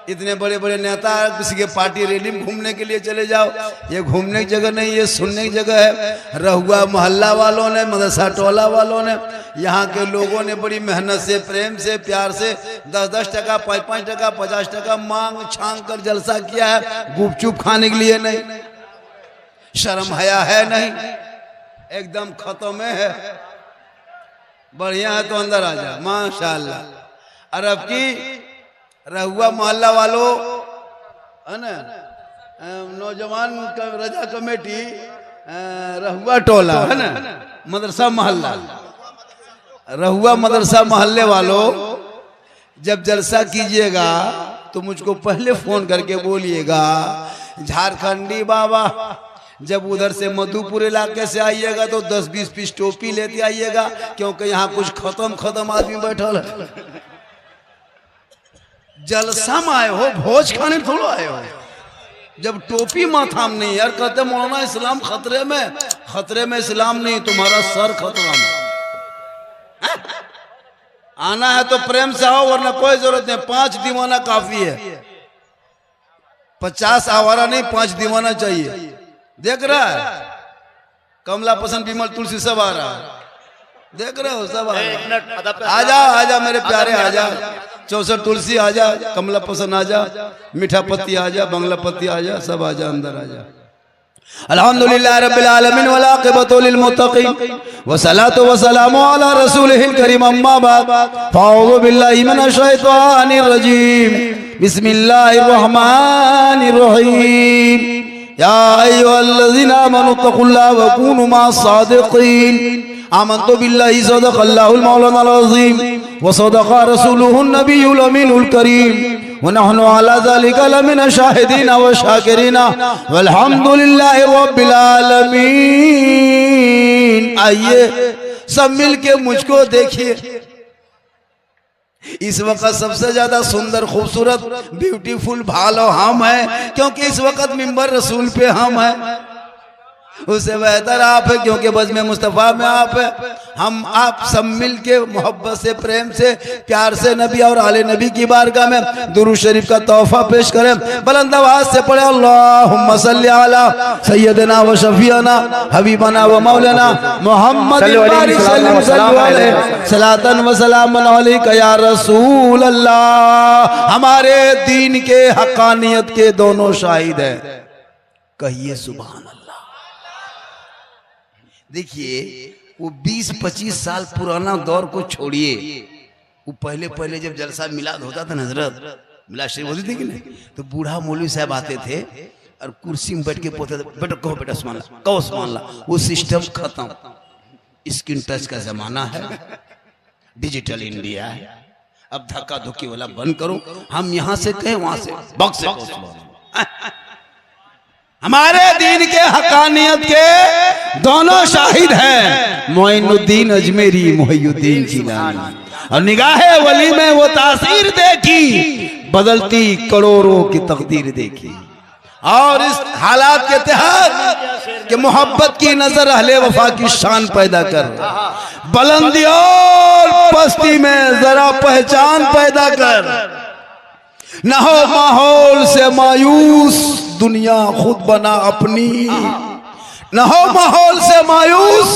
इतने बड़े बड़े नेता किसी के पार्टी रैली में घूमने के लिए चले जाओ, ये घूमने की जगह नहीं, ये सुनने की जगह है। रहुआ मोहल्ला वालों ने, मदरसा टोला वालों ने, यहाँ के लोगों ने बड़ी मेहनत से, प्रेम से, प्यार से 10-10 टका, 5-5 टका, 50 टका मांग छांग कर जलसा किया है। गुपचुप खाने के लिए नहीं, शर्म हया है नहीं, एकदम खत्म है। बढ़िया है तो अंदर आ जा, माशाअल्लाह। अरब की रहुआ मोहल्ला वालों है ना, नौजवान रजा कमेटी रहुआ टोला है ना, मदरसा मोहल्ला, रहुआ मदरसा मोहल्ले वालों, जब जलसा कीजिएगा तो मुझको पहले फोन करके बोलिएगा। झारखंडी बाबा जब उधर से मधुपुर इलाके से आइएगा तो 10-20 पीस टोपी लेते आइएगा, क्योंकि यहाँ कुछ खत्म आदमी बैठल है। जलसा में आए हो, भोज खाने थोड़ा आए हो। जब टोपी माथा में नहीं, यार कहते मौलाना इस्लाम खतरे में इस्लाम नहीं, तुम्हारा सर खतरा में। आना है तो प्रेम से आओ, वरना कोई जरूरत नहीं। 5 दीवाना काफी है, 50 आवारा नहीं, 5 दीवाना चाहिए। देख रहा है कमला पसंद, विमल, तुलसी सब आ रहा है, देख रहे हो सब आजा मेरे प्यारे, आजा 64 तुलसी आजा, कमला पसंद आजा, मीठा पत्ती आजा, बंगला पत्ती आजा, सब आजा, अंदर आजा। अल्हम्दुलिल्लाह रब्बिल आलमीन वल आक़िबतु लिल मुत्तक़ीन वस्सलातु वस्सलामु अला रसूलिहिल करीम, अम्मा बाद, फ़अऊज़ु बिल्लाहि मिनश शैतानिर रजीम, बिस्मिल्लाहिर रहमानिर रहीम। या अय्युहल्लज़ीना आमनू तक़ुल्लाह व कूनू मअस सादिक़ीन। आमन्तु बिल्लाहि सदक़ल्लाहुल मौलानाल अज़ीम व सदक़ा रसूलुहुन नबियुल अमीनुल करीम व नहनु अला ज़ालिका लमिन शाहिदीन व शाकिरीन वल्हम्दुलिल्लाहि रब्बिल आलमीन। आइए सब मिलके मुझको देखिए। इस वक्त सबसे ज्यादा सुंदर, खूबसूरत, ब्यूटीफुल भालो हम हैं, क्योंकि इस वक्त मिंबर रसूल पे हम हैं। उससे बेहतर आप है, क्योंकि बज़्म मुस्तफ़ा में आप है। हम आप सब मिल के मोहब्बत से, प्रेम से, प्यार से नबी और आले नबी की बारगाह में दुरूद शरीफ का तोहफा पेश करें। बुलंद आवाज से पढ़े अल्लाहुम्मा सल्ली अला सय्यदना व शफीअना हबीबना व मौलाना मुहम्मद सलातन व सलामन अलैका या रसूल अल्लाह। हमारे दीन के हक़ानियत के दोनों शाहिद हैं, कहिए सुभान अल्लाह। देखिए वो 20-25 साल पुराना दौर को छोड़िए, वो पहले जब जलसा मिलाद होता था, हजरत मिलाद शरीफ होती थी कि नहीं, तो बूढ़ा मौलवी साहब आते थे और कुर्सी में बैठ के बोलते थे, बेटा कहो, बेटा सुभान अल्लाह, कहो सुभान अल्लाह। वो सिस्टम खत्म, स्क्रीन टच का जमाना है, डिजिटल इंडिया है। अब धक्का धुक्की वाला बंद करो, हम यहाँ से कहें वहां से बक्स से कहो। हमारे दीन के हक़ानियत के दोनों शाहिद हैं, मोइनुद्दीन अजमेरी, मोहिउद्दीन जिलानी। और निगाहे वली में वो तासीर देखी, बदलती करोड़ों की तकदीर देखी। और इस हालात के तहत कि मोहब्बत की नजर अहले वफा की शान पैदा कर, बुलंदी और पस्ती में जरा पहचान पैदा कर। न हो माहौल से मायूस, दुनिया खुद बना अपनी। न हो माहौल से मायूस,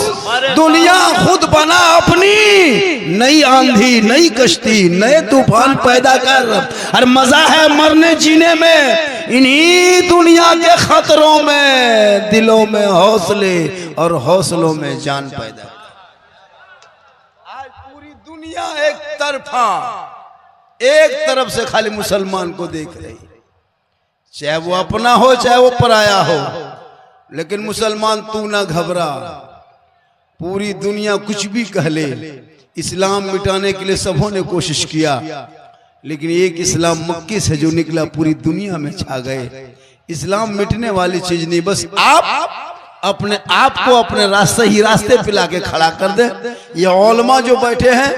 दुनिया खुद बना अपनी। नई आंधी, नई कश्ती, नए तूफान पैदा कर। और मजा है मरने जीने में, इन्हीं दुनिया के खतरों में दिलों में हौसले और हौसलों में जान पैदा कर। आज पूरी दुनिया एक तरफ से खाली मुसलमान को देख रही, चाहे वो अपना हो चाहे वो पराया हो। लेकिन मुसलमान तू ना घबरा, पूरी दुनिया कुछ भी कह ले, इस्लाम मिटाने के लिए सबों ने कोशिश किया, लेकिन एक इस्लाम मक्के से जो निकला पूरी दुनिया में छा गए। इस्लाम मिटने वाली चीज नहीं, बस आप अपने आप को अपने रास्ते ही रास्ते पे लाके खड़ा कर दे। ये उलमा जो बैठे हैं,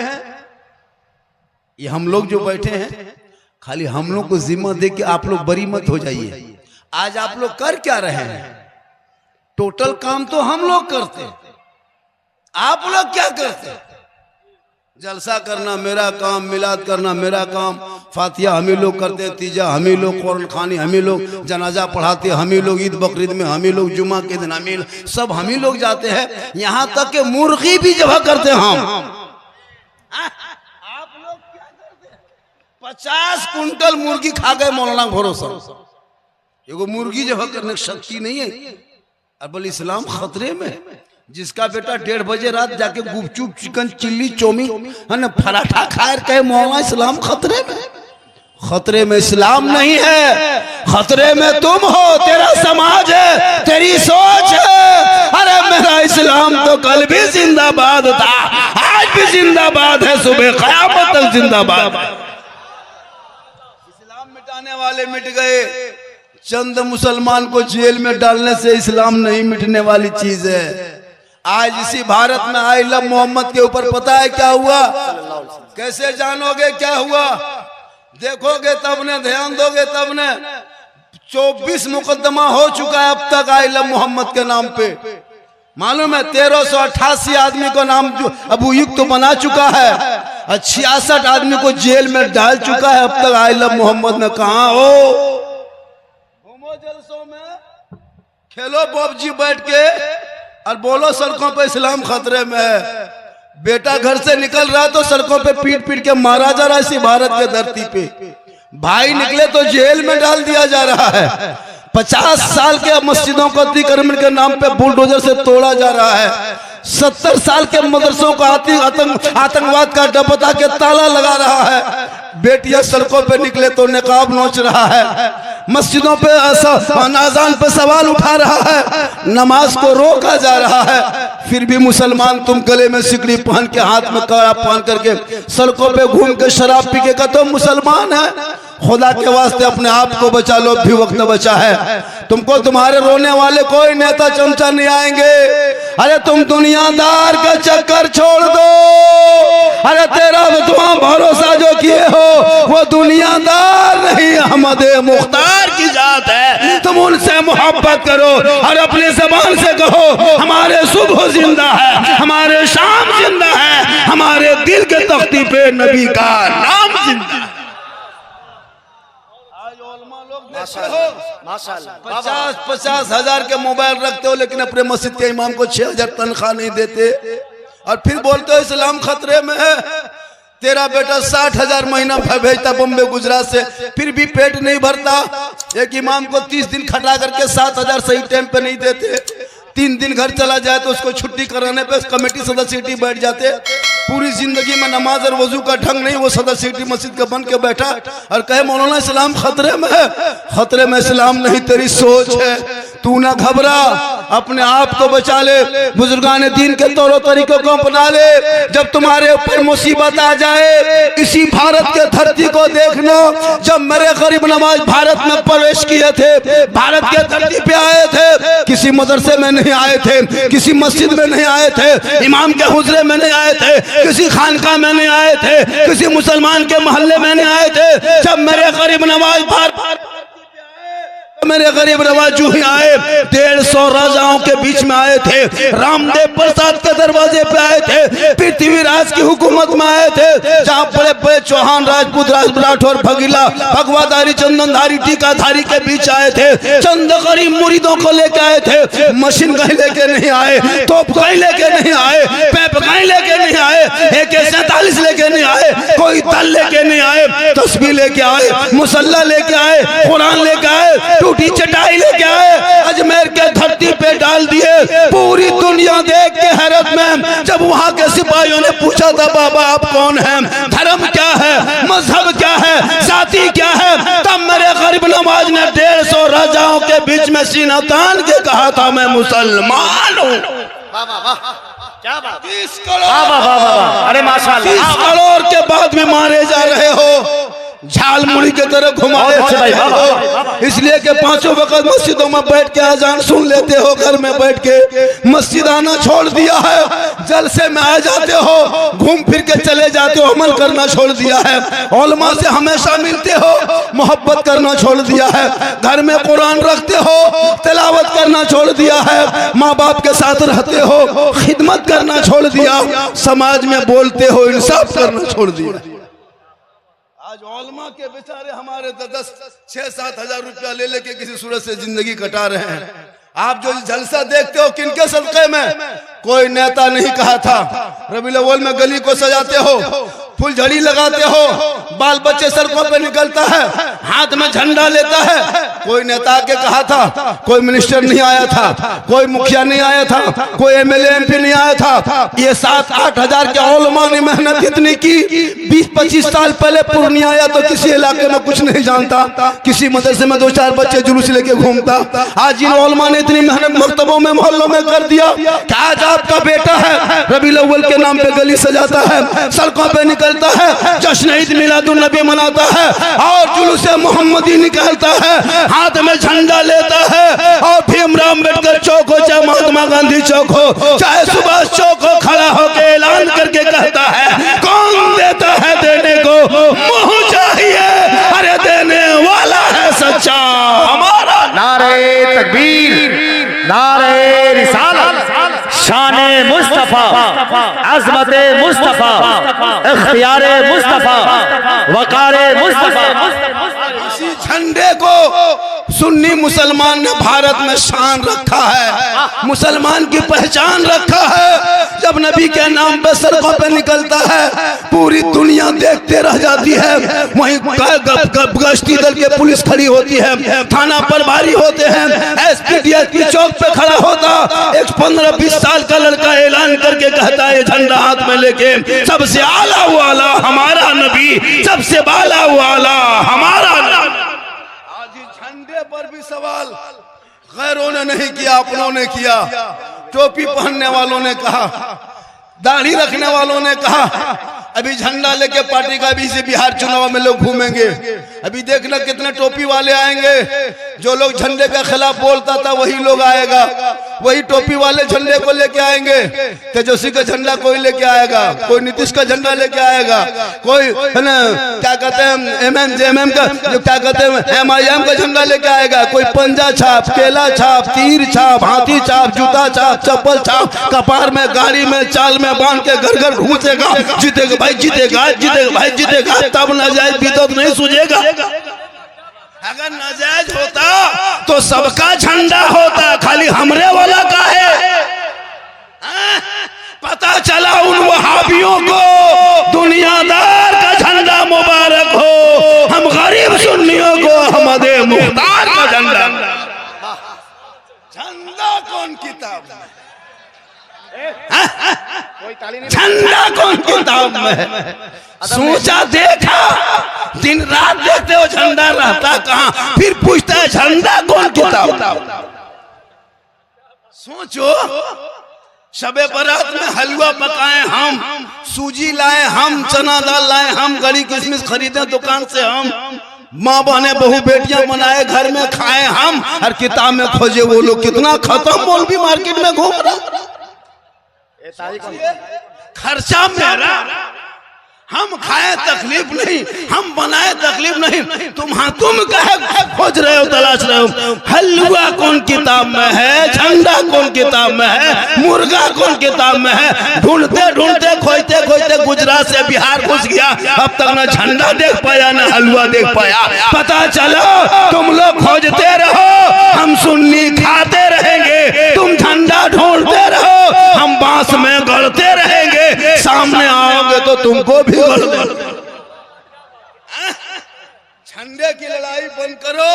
ये हम लोग जो बैठे हैं, खाली हम लोग को जिम्मा दे के आप लोग बरी मत हो जाइए। आज आप लोग कर क्या रहे हैं? टोटल काम तो हम लोग करते, आप लोग क्या करते? जलसा करना मेरा काम, मिलाद करना मेरा काम, फातिहा हम ही लोग करते, तीजा हम ही लोग, कुरान खानी हम ही लोग, जनाजा पढ़ाते हम ही लोग, ईद बकरीद में हम ही लोग, जुमा के दिन हम ही सब हम ही लोग जाते हैं। यहाँ तक कि मुर्गी भी जबह करते हम। आप लोग क्या करते हैं? 50 कुंटल मुर्गी खा गए मौलाना भरोसा। एगो मुर्गी जबह करने की शक्ति नहीं है। अब इस्लाम खतरे में। जिसका बेटा 1:30 बजे रात जाके गुपचुप चिकन चिल्ली चौमिन है ना पराठा खाए कहे मौलाना इस्लाम खतरे में। खतरे में इस्लाम नहीं है, खतरे में तुम हो, तेरा समाज है, तेरी सोच है। अरे मेरा इस्लाम तो कल भी जिंदाबाद था, आज भी जिंदाबाद है, सुबह क़यामत तक जिंदाबाद। इस्लाम मिटाने वाले मिट गए। चंद मुसलमान को जेल में डालने से इस्लाम नहीं मिटने वाली चीज है। आज इसी भारत में आई लव मोहम्मद के ऊपर पता है क्या हुआ? कैसे जानोगे क्या हुआ? देखोगे तब ने, ध्यान दोगे तब ने। 24 मुकदमा हो चुका है अब तक आई लव मोहम्मद के नाम पे। मालूम है 1388 आदमी को नाम अभियुक्त तो बना चुका है और 66 आदमी को जेल में डाल चुका है अब तक आई लव मोहम्मद में। कहाँ हो? घूमो जलसों में, खेलो पबजी बैठ के और बोलो सड़कों पे इस्लाम खतरे में है। बेटा घर से निकल रहा है तो सड़कों पे पीट पीट के मारा जा रहा है इसी भारत के धरती पे। भाई निकले तो जेल में डाल दिया जा रहा है। 50 साल के मस्जिदों को अतिक्रमण के नाम पे बुलडोजर से तोड़ा जा रहा है। 70 साल के मदरसों को आतंकवाद का डपटा के ताला लगा रहा है। बेटियां सड़कों पे निकले तो निकाब नोच रहा है। मस्जिदों पे अज़ान पे सवाल उठा रहा है, नमाज को रोका जा रहा है। फिर भी मुसलमान तुम गले में सिकड़ी पहन के, हाथ में कड़ा पहन करके सड़कों पे घूम के शराब पी के तो मुसलमान है। खुदा के वास्ते अपने आप को बचा लो, भी वक्त बचा है। तुमको तुम्हारे रोने वाले कोई नेता चमचा नहीं आएंगे। अरे तुम दुनियादार का चक्कर छोड़ दो। अरे तेरा तुम भरोसा जो किए हो वो दुनियादार नहीं, अहमद मुख्तार की जात है। तुम उनसे मोहब्बत करो और अपने जबान से कहो हमारे सुबह जिंदा है, हमारे शाम जिंदा है, हमारे दिल के तख्ती पे नबी का नाम जिंदा है। 50 हजार के मोबाइल रखते हो लेकिन अपने मस्जिद के इमाम को 6000 तनख्वाह नहीं देते और फिर बोलते हो इस्लाम खतरे में है। तेरा बेटा 60,000 महीना भेजता बम्बे गुजरात से, फिर भी पेट नहीं भरता। एक इमाम को 30 दिन खटा करके 7,000 सही टाइम पे नहीं देते। 3 दिन घर चला जाए तो उसको छुट्टी कराने पे कमेटी सदस्य बैठ जाते। पूरी जिंदगी में नमाज और वजू का ढंग नहीं, वो सदस्य मस्जिद का बन के बैठा और कहे मौलाना इस्लाम खतरे में है। खतरे में इस्लाम नहीं, तेरी सोच है। तू ना घबरा, अपने आप को बचा ले, बुजुर्गान दीन के तौर तरीकों को अपना ले। जब तुम्हारे ऊपर मुसीबत आ जाए, इसी भारत के धरती को देखना। जब मेरे गरीब नवाज भारत में प्रवेश किए थे, भारत के धरती पे आए थे, किसी मदरसे में नहीं आए थे, किसी मस्जिद में नहीं आए थे, इमाम के हुजरे में नहीं आए थे, किसी खानका में नहीं आए थे, किसी मुसलमान के मोहल्ले में नहीं आए थे। जब मेरे गरीब नवाज मेरे गरीब नवाज जू ही आए, 150 राजाओं के बीच में आए थे, रामदेव प्रसाद के दरवाजे पे आए थे, पृथ्वीराज की हुकूमत में आए थे, जहाँ बड़े बड़े चौहान, राजपूत, राठौर, भगीला, भगवाधारी, चंदनधारी, टीकाधारी के बीच आए थे। चंद गरीब मुरीदों को लेके आए थे। मशीन कहीं लेके नहीं आए, तोप कहीं लेके नहीं आए, पैप कहीं लेके नहीं आए, AK-47 लेके नहीं आए, कोई तल लेके नहीं आए, तस्बीह लेके आए, मुसल्ला लेके आए, कुरान लेके आए, टूटी चटाई लेके आए, अजमेर के धरती पे डाल दिए। पूरी दुनिया देख के हैरत में। जब वहां के सिपाहियों ने पूछा था बाबा आप कौन हैं, धर्म क्या है, मजहब क्या है, जाति क्या है, तब मेरे गरीब नवाज ने 150 राजाओं के बीच में सीना तान के कहा था मैं मुसलमान हूँ। क्या बात, 30 करोड़, अरे माशाल्लाह, 30 करोड़ के बाद भी मारे जा रहे हो। झाल मुड़ी के तरह घुमाए थे। इसलिए कि पांचों वक्त मस्जिदों में बैठ के अजान सुन लेते हो, घर में बैठ के मस्जिद आना छोड़ दिया है, जलसे में आ जाते हो, घूम फिर के चले जाते हो, अमल करना छोड़ दिया है, उलमा से हमेशा मिलते हो, मोहब्बत करना छोड़ दिया है, घर में कुरान रखते हो, तिलावत करना छोड़ दिया है, माँ बाप के साथ रहते हो, खिदमत करना छोड़ दिया, समाज में बोलते हो, इंसाफ करना छोड़ दिया। आज उलमा के बेचारे हमारे 10-6-7 हजार रुपया ले लेके किसी सूरत से जिंदगी कटा रहे हैं। आप जो जलसा देखते हो किनके सदक़े में? कोई नेता नहीं कहा था। रबीउल अव्वल में गली को सजाते हो, फुल झड़ी लगाते हो, बाल बच्चे सड़कों पे निकलता है, हाथ में झंडा लेता है। कोई नेता के कहा था? कोई मिनिस्टर नहीं आया था, कोई मुखिया नहीं आया था, कोई एमएलए एमपी नहीं आया था। ये 7-8 हजार के उलमा ने मेहनत इतनी की। 20-25 साल पहले पूर्णिया आया तो किसी इलाके में कुछ नहीं जानता, किसी मदरसे में 2-4 बच्चे जुलूस लेके घूमता। आज इन उलमा ने इतनी मेहनत मकतबों में मोहल्लों में कर दिया कि आज आपका बेटा है रबीउल अव्वल के नाम पे गली सजाता है, सड़कों पे निकलता है, जश्न ईद मिलादुन नबी मनाता है और जुलूस मोहम्मदी निकालता है, हाथ में झंडा लेता है। और भीमराव अम्बेडकर चौक हो, चाहे महात्मा गांधी चौक हो, चाहे सुभाष चौक हो, खड़ा होकर ऐलान करके कहता है, कौन देता है देने को मुँह चाहिए, अरे देने वाला है सच्चा हमारा। नारे तकबीर, नारे रिसालत, शाने मुस्तफा, अज़मते मुस्तफा, इख्तियारे मुस्तफा, वकारे मुस्तफा। इसी झंडे को सुन्नी मुसलमान ने भारत में शान रखा है, मुसलमान की पहचान रखा है। जब नबी के नाम पे सड़कों पे निकलता है, पूरी दुनिया देखते रह जाती है। वहीं गश्ती दल के पुलिस खड़ी होती है, थाना प्रभारी होते हैं, एसपी चौक पे खड़ा होता, एक 15-20 साल का लड़का ऐलान करके कहता है झंडा हाथ में लेके, सबसे आला वाला हमारा नबी, सबसे बाला वाला हमारा नबी। आज झंडे पर भी सवाल गैरों ने नहीं किया, अपनों ने किया। टोपी पहनने वालों ने कहा, दाढ़ी रखने वालों ने कहा, अभी झंडा लेके पार्टी का भी से बिहार चुनाव में लोग घूमेंगे। अभी देखना कितने टोपी वाले आएंगे। जो लोग झंडे के खिलाफ बोलता था वही लोग आएगा, वही टोपी वाले झंडे को लेके आएंगे। तेजस्वी का झंडा कोई लेके आएगा, कोई नीतीश का झंडा लेके आएगा, कोई है ना क्या कहते हैं एमएम का, जो क्या कहते हैं MIM का झंडा लेके आएगा। कोई पंजा छाप, केला छाप, तीर छाप, हाथी छाप, जूता छाप, चप्पल छाप, कपार में, गाड़ी में, चाल में बांध के घर घर घूसेगा, जीतेगा भाई, जीतेगा, जीतेगा भाई, जीतेगा। तब नाजायज बिदअत नहीं सूझेगा। अगर नाजायज होता तो सबका झंडा होता, खाली हमरे वाला का है। पता चला उन वहाबियों को दुनियादार का झंडा मुबारक हो, हम गरीब सुन्नियों को अहमदे मुख्तार का झंडा। झंडा कौन किताब में? झंडा कौन किताब में है? सोचा देखा, दिन रात देखते हो झंडा रहता कहाँ, फिर पूछता है झंडा कौन किताब। सोचो, शबे बारात में हलवा पकाए हम, सूजी लाए हम, चना दाल लाए हम, गरी किशमिश खरीदे दुकान से हम, माँ बहने बहू बेटियां बनाए घर में खाए हम, हर किताब में खोजे वो लोग। कितना खत्म मौलवी मार्केट में घूम रहा। खर्चा मेरा, हम खाए तकलीफ नहीं, हम बनाए तकलीफ नहीं। तुम कहे खोज रहे हो, तलाश रहे हो। हलवा कौन किताब में है, झंडा कौन किताब में है, मुर्गा कौन किताब में है। ढूंढते ढूंढते खोजते खोजते गुजरात से बिहार घुस गया, अब तक ना झंडा देख पाया ना हलवा देख पाया। पता चलो तुम लोग खोजते रहो, हम सुन्नी खाते रहेंगे, तुम झंडा ढूंढते रहो, हम बांस में गड़ते रहेंगे। सामने आओगे तो तुमको भी गड़ दे। झंडे की लड़ाई बंद करो,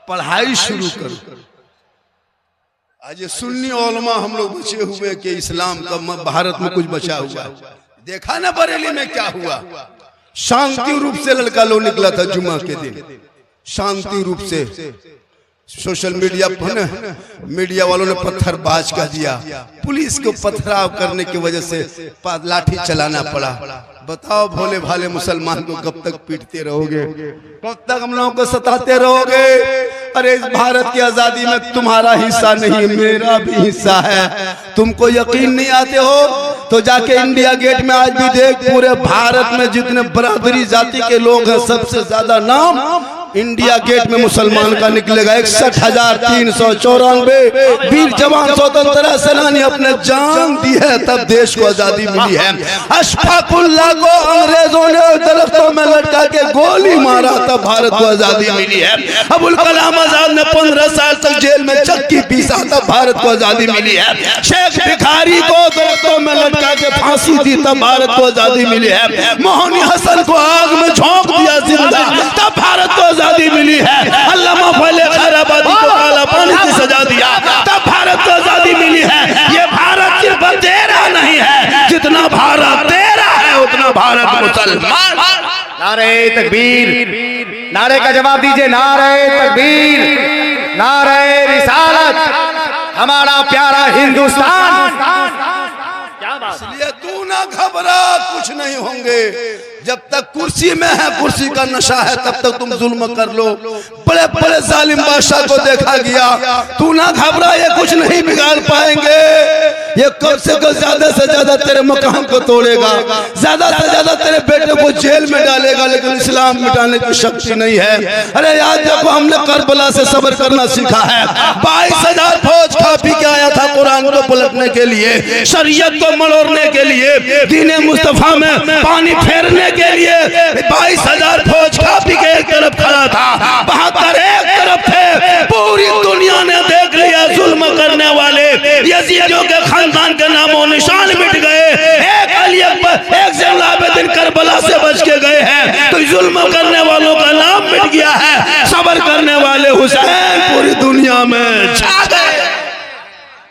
पढ़ाई शुरू करो। आज ये सुन्नी उलमा हम लोग बचे हुए कि इस्लाम का भारत में कुछ बचा हुआ। देखा ना बरेली में क्या हुआ। शांति रूप से लड़का लोग निकला था जुम्मा के दिन, शांति रूप से। सोशल मीडिया पर मीडिया वालों ने पत्थरबाज कर दिया, पुलिस को पथराव करने की वजह से लाठी चलाना पड़ा। बताओ भोले भाले मुसलमान को कब तक पीटते रहोगे, कब तक हम लोगों को सताते रहोगे? अरे इस भारत की आजादी में तुम्हारा हिस्सा नहीं, मेरा भी हिस्सा है। तुमको यकीन नहीं आते हो तो जाके इंडिया गेट में आज भी देख, पूरे भारत में जितने बरादरी जाति के लोग हैं सबसे ज्यादा नाम इंडिया गेट में मुसलमान का निकलेगा। 61,394 वीर जवान स्वतंत्रता सेनानी अपने जान दी है तब देश को आजादी मिली है। अशफाकुल्लाह को अंग्रेजों ने दरख्तों में लटका के गोली मारा तब भारत को आजादी मिली है। अबुल कलाम आजाद ने 15 साल तक जेल में चक्की पीसा तब भारत को आजादी मिली है। शेख भिखारी को दरख्तों में लटका के फांसी दी तब भारत को आजादी मिली है। मोहनी हसन को आग में झोंक दिया जिंदा तब भारत को आजादी मिली है। अल्लामा फैले खैराबादी को काला पानी की सजा दिया तब भारत को आजादी मिली है। ये भारत सिर्फ तेरा नहीं है, जितना भारत तेरा है उतना भारत मुसलमान। नारे तकबीर, नारे का जवाब दीजिए। नारे तकबीर, नारे रिसालत, हमारा प्यारा हिंदुस्तान। इसलिए तू ना घबरा, कुछ नहीं होंगे। जब तक कुर्सी में है, कुर्सी का नशा है, तब तक तुम जुल्म कर लो। बड़े बड़े जालिम बादशाह को देखा गया, तू ना घबरा, ये कुछ नहीं बिगाड़ पाएंगे। ये कब से कब ज्यादा से ज्यादा तेरे मकाम को तोड़ेगा, ज्यादा से ज्यादा तेरे बेटे को जेल में डालेगा, लेकिन इस्लाम मिटाने की शक्ति नहीं है। अरे याद देखो, हमने करबला से सब्र करना सीखा है। 22,000 फौज खा पी के आया था कुरान को पलटने के लिए, शरीयत को मरोड़ने के लिए, दीने मुस्तफा में पानी फेरने के लिए। 22,000 फौज खा पी के एक तरफ खड़ा था, 72 एक तरफ थे। पूरी दुनिया ने देख लिया जुल्म करने वाले यजीदियों के खानदान के नामों निशान मिट गए। एक अली अकबर, एक ज़ैनुल आबिदीन करबला से बच के गए हैं, तो जुल्म करने वालों का नाम मिट गया है। सब्र करने वाले हुसैन पूरी दुनिया में छा गए।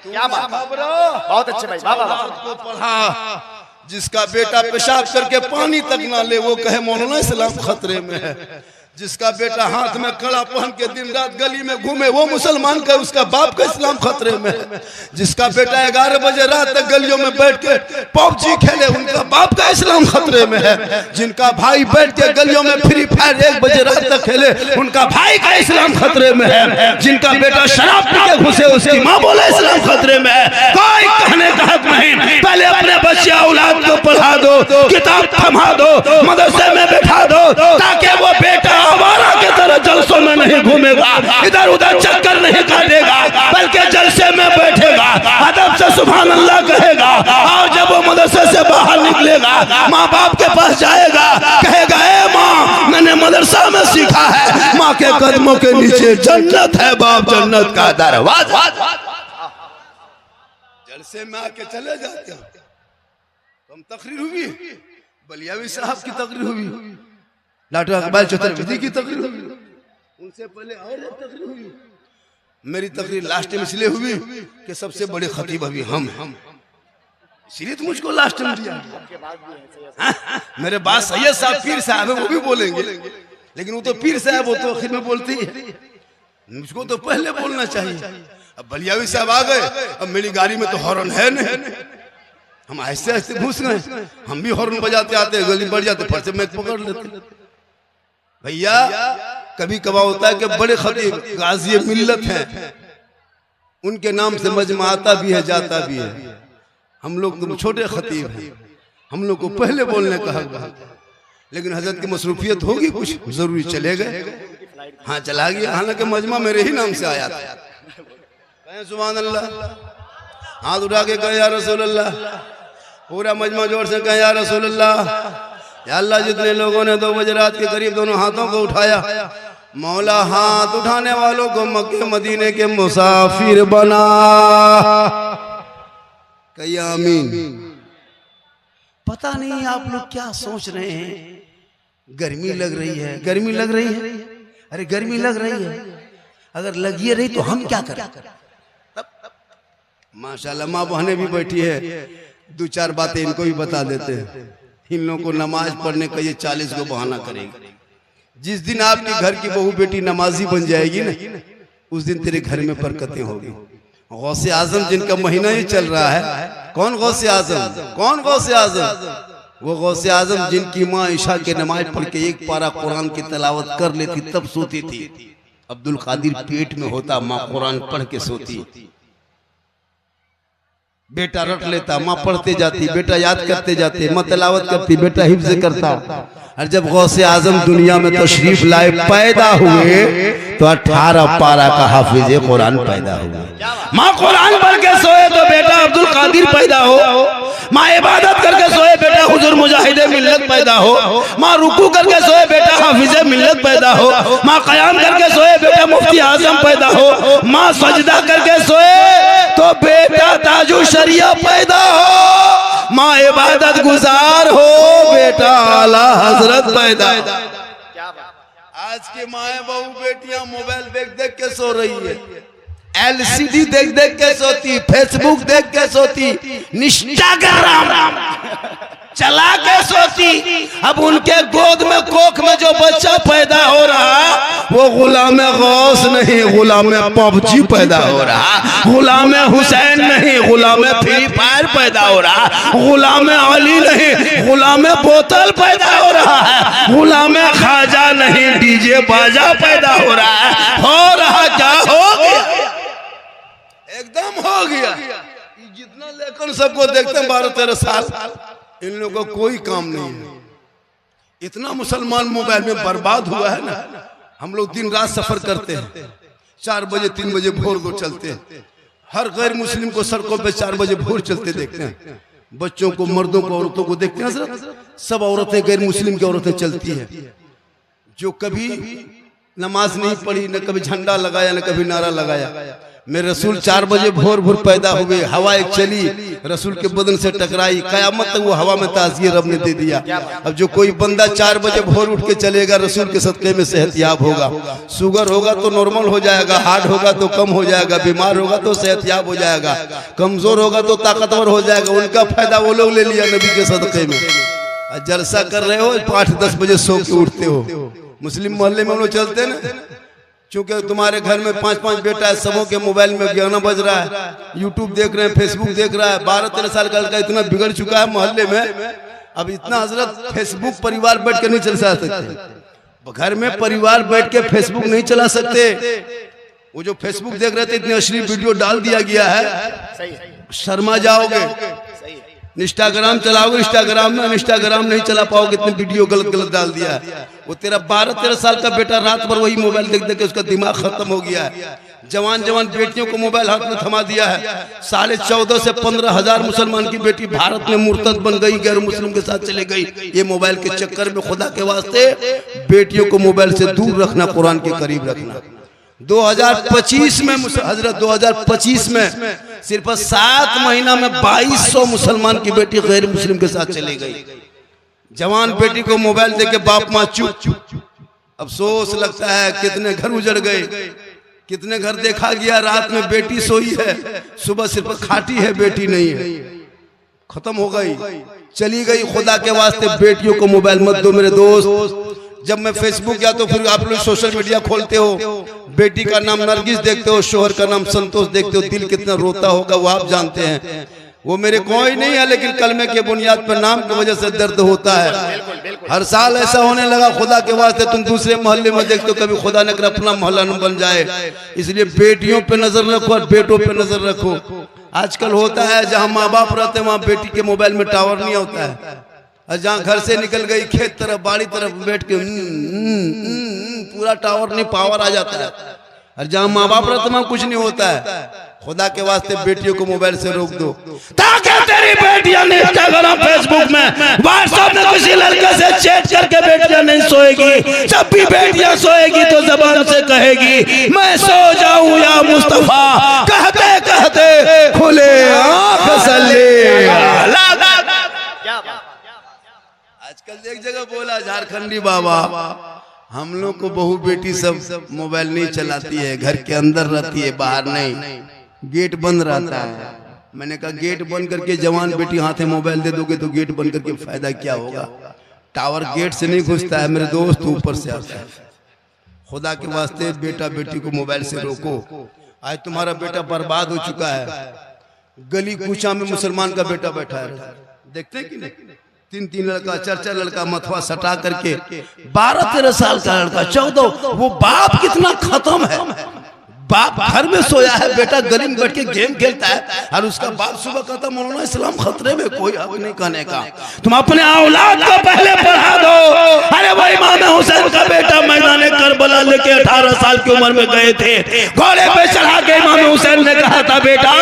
क्या बात, बहुत अच्छे भाई, वाह वाह। को पढ़ा, जिसका बेटा पेशाब करके पानी तक ना ले वो कहे मौलाना इस्लाम खतरे में है। जिसका बेटा हाथ में कड़ा पहन के दिन रात गली में घूमे वो मुसलमान का, उसका बाप का इस्लाम खतरे में है। जिसका बेटा 11 बजे रात तक गलियों में बैठ के पबजी खेले उनका बाप का इस्लाम खतरे में है। जिनका भाई बैठ के गलियों में फ्री फायर 1 बजे रात तक खेले उनका भाई का इस्लाम खतरे में है। जिनका बेटा शराब पी के घुसे उसकी माँ बोले इस्लाम खतरे में है। कोई कहने का हक नहीं। पहले अपने बच्चे औलाद को पढ़ा दो, किताब थमा दो, मदरसे में बैठा दो, ताकि वो बेटा आवारा की तरह जलसों में नहीं घूमेगा, इधर उधर चक्कर नहीं काटेगा, बल्कि जलसे में बैठेगा, अदब से सुभान अल्लाह कहेगा। और जब वो मदरसे से बाहर निकलेगा माँ बाप के पास जाएगा, कहेगा ए माँ मैंने मदरसा में सीखा है, माँ के कदमों के नीचे जन्नत है, बाप जन्नत का दरवाजा। जलसे में आके चले जाते हो, तुम तकरीर हुई, बलियावी साहब की तकरीर हुई, डॉक्टर अकबाल चतुर्वेदी की तकरीर हुई, उनसे पहले और एक तकरीर हुई। मेरी तकरीर लास्ट में इसलिए हुई कि सबसे बड़े खतीब अभी हम इसलिए तो मुझको लास्ट में दिया। मेरे बात सैयद साहब पीर साहब है, वो भी बोलेंगे, लेकिन वो तो पीर साहब वो तो आखिर में बोलती है, मुझको तो पहले बोलना चाहिए। अब बलियावी साहब आ गए, अब मेरी गाड़ी में तो हॉर्न है नहीं, हम ऐसे ऐसे घुस गए, हम भी हॉर्न बजाते आते गली बढ़ जाते, फट से मैं पकड़ लेते। भैया कभी कभार होता है कि बड़े खतीब गाजी मिल्लत हैं, उनके नाम से मजमा आता भी है जाता भी है। हम लोग तो छोटे खतीब हैं, हम लोग को पहले बोलने का हक है, लेकिन हजरत की मसरूफियत होगी कुछ जरूरी चले गए। हाँ चला गया, हालांकि मजमा मेरे ही नाम से आया था। सुभान अल्लाह, हाथ उठा के कहे या रसूल अल्लाह, पूरा मजमा जोर से कहे या रसूल अल्लाह। या अल्लाह जितने लोगों ने 2 बजे रात के करीब दोनों हाथों को उठाया, मौला हाथ उठाने वालों को मक्के मदीने के मुसाफिर बना। कहिए आमीन। पता नहीं आप लोग क्या सोच रहे हैं, गर्मी लग रही है, गर्मी लग रही है, अरे गर्मी लग रही है, अगर लगी रही तो हम क्या करें? माशाल्लाह माँ बहनें भी बैठी है, 2-4 बातें इनको भी बता देते हैं। इन लोगों को नमाज पढ़ने का ये 40 को बहाना करेंगे। जिस दिन आपकी घर की बहू बेटी नमाजी बन जाएगी ना, उस दिन तेरे घर में बरकतें होगी। गौसे आजम जिनका महीना ही चल रहा है, कौन गौसे आजम? कौन गौसे आजम? वो गौसे आजम जिनकी माँ ईशा के नमाज पढ़ के एक पारा कुरान की तलावत कर लेती तब सोती थी। अब्दुल कादिर पेट में होता, माँ कुरान पढ़ के सोती। बेटा रट लेता, माँ पढ़ते जाती, बेटा याद करते जाते, माँ तलावत करती, बेटा हिफ्ज करता। और जब गौसे आजम दुनिया में तशरीफ लाए पैदा हुए तो 18 पारा का हाफिज कुरान पैदा हुआ। माँ कुरान पढ़ के सोए तो बेटा अब्दुल कादिर पैदा हो, माँ इबादत करके सोए बेटा हुजूर मुजाहिदे मिल्लत पैदा हो, माँ रुकू करके सोए बेटा हाफिजे मिल्लत पैदा हो, माँ कयाम करके सोए बेटा मुफ्ती आजम पैदा हो, माँ सजदा करके सोए तो बेटा ताजु शरिया पैदा हो, माँ इबादत गुजार हो बेटा आला हजरत पैदा। आज के माए बहू बेटियां मोबाइल देख देख के सो रही है, एलसीडी देख देख के सोती, फेसबुक देख के सोती, इंस्टाग्राम चला के सोती। अब उनके गोद में कोख में जो बच्चा पैदा हो रहा वो गुलाम गौस नहीं, गुलाम पबजी पैदा हो रहा, गुलाम हुसैन नहीं, गुलाम फ्री फायर पैदा हो रहा, गुलाम अली नहीं, गुलाम बोतल पैदा हो रहा है, गुलाम खाजा नहीं, डीजे बाजा पैदा हो रहा है। हो रहा क्या हो गया, एकदम हो गया। जितना लेकर सबको देखते हैं 12-13 साल, इन लोगों का कोई काम नहीं है। इतना मुसलमान मोबाइल में बर्बाद हुआ है ना। हम लोग दिन रात सफर करते हैं, 4 बजे 3 बजे भोर को चलते हैं। हर गैर मुस्लिम को सड़कों पे 4 बजे भोर चलते देखते हैं। बच्चों को, मर्दों को, औरतों को देखते हैं। सब औरतें गैर मुस्लिम की औरतें चलती है, जो कभी नमाज नहीं पढ़ी, न कभी झंडा लगाया, न कभी नारा लगाया। मेरे रसूल 4 बजे भोर भोर पैदा हुए, हवा एक चली, रसूल के बदन से टकराई, कयामत तक वो हवा में ताज़िए रब ने दे दिया। अब जो कोई बंदा 4 बजे भोर उठ के चलेगा, रसूल के सदक़े में सेहतयाब होगा। शुगर होगा तो नॉर्मल हो जाएगा, हार्ट होगा तो कम हो जाएगा, बीमार होगा तो सेहतयाब हो जाएगा, कमजोर होगा तो ताकतवर हो जाएगा। उनका फायदा वो लोग ले लिया नबी के सदक़े में। जलसा कर रहे हो, 8-10 बजे सो के उठते हो। मुस्लिम मोहल्ले में हम लोग चलते ना, चूंकि तुम्हारे घर में 5-5 बेटा है, सबों के मोबाइल में गाना बज रहा है, यूट्यूब देख रहे हैं, फेसबुक देख रहा है। 12-13 साल का लड़का इतना बिगड़ चुका है मोहल्ले में। अब इतना हजरत फेसबुक परिवार बैठ के नहीं चला सकते, घर में परिवार बैठ के फेसबुक नहीं चला सकते। वो जो फेसबुक देख रहे थे, इतनी अश्लील वीडियो डाल दिया गया है, शर्मा जाओगे। इंस्टाग्राम चलाओगे, इंस्टाग्राम में इंस्टाग्राम नहीं चला पाओगे, इतनी वीडियो गलत गलत डाल दिया है। वो तेरा 12-13 साल का बेटा रात भर वही मोबाइल देख देख के उसका दिमाग खत्म हो गया है। जवान जवान बेटियों को मोबाइल हाथ में थमा दिया है। 14.5 से 15 हजार मुसलमान की बेटी भारत में मुर्तद बन गई, गैर मुस्लिम के साथ चले गई, ये मोबाइल के चक्कर में। खुदा के वास्ते बेटियों को मोबाइल से दूर रखना, कुरान के करीब रखना। 2025 में हजरत 2025 में सिर्फ 7 महीना में 2200 मुसलमान की बेटी गैर मुस्लिम के साथ चली गई। जवान बेटी को मोबाइल देके बाप माँ चुप। अफसोस लगता है कितने घर उजड़ गए, कितने घर देखा गया रात में बेटी सोई है, सुबह सिर्फ खाटी है, बेटी नहीं है, खत्म हो गई, चली गई। खुदा के वास्ते बेटियों को मोबाइल मत दो मेरे दोस्त। जब मैं फेसबुक या तो फिर आप लोग सोशल मीडिया खोलते हो, बेटी का नाम नरगिस देखते हो, शोहर का नाम संतोष देखते हो, दिल कितना रोता होगा वो आप जानते हैं। वो मेरे कोई नहीं है, लेकिन कलमे के बुनियाद पर नाम की वजह से दर्द होता है। हर साल ऐसा होने लगा। खुदा के वास्ते तुम दूसरे मोहल्ले में देखते हो, कभी खुदा ने कर अपना मोहल्ला न बन जाए। इसलिए बेटियों पे नजर रखो और बेटों पे नजर रखो। आजकल होता है जहाँ माँ बाप रहते हैं वहाँ बेटी के मोबाइल में टावर नहीं होता है, और जहाँ घर से निकल गई खेत तरफ, बाड़ी तरफ बैठ के पूरा टावर नहीं, पावर आ जाता है। और जहाँ माँ बाप रहते वहाँ कुछ नहीं होता है। खुदा के वास्ते बेटियों को मोबाइल से रोक दो, ताकि तेरी बेटियां इंस्टाग्राम, फेसबुक में, व्हाट्सएप में किसी लड़के से चैट करके बेटियां नहीं सोएगी। जब भी बेटियां सोएगी तो जबान से कहेगी मैं सो जाऊं या मुस्तफा, कहते कहते खुले आंख सल्ले। आजकल एक जगह बोला झारखंडी बाबा, हम लोग को बहू बेटी सब मोबाइल नहीं चलाती है, घर के अंदर रहती है, बाहर नहीं, गेट बंद रहता है। मैंने कहा गेट बंद करके जवान बेटी हाथ में मोबाइल दे दोगे तो गेट बंद करके फायदा क्या होगा? टावर गेट से नहीं घुसता है मेरे दोस्त, ऊपर से आता है। खुदा के वास्ते बेटा बेटी को मोबाइल से रोको। आज तुम्हारा बेटा बर्बाद हो चुका है। गली कूचा में मुसलमान का बेटा बैठा है, देखते हैं कि नहीं? 3 लड़का 4 लड़का मथवा सटा करके 12-13 साल का लड़का 14, वो बाप कितना खत्म है। बाप घर में सोया है, बेटा गली में बैठ के गेम खेलता है और उसका बाप सुबह कहता मौलाना इस्लाम खतरे में, कोई हक नहीं कहने का। तुम अपने औलाद को पहले पढ़ा दो। अरे वो इमाम हुसैन का बेटा मैदान करबला लेके 18 साल की उम्र में गए थे, घोड़े पे चढ़ा के इमाम हुसैन ने कहा था बेटा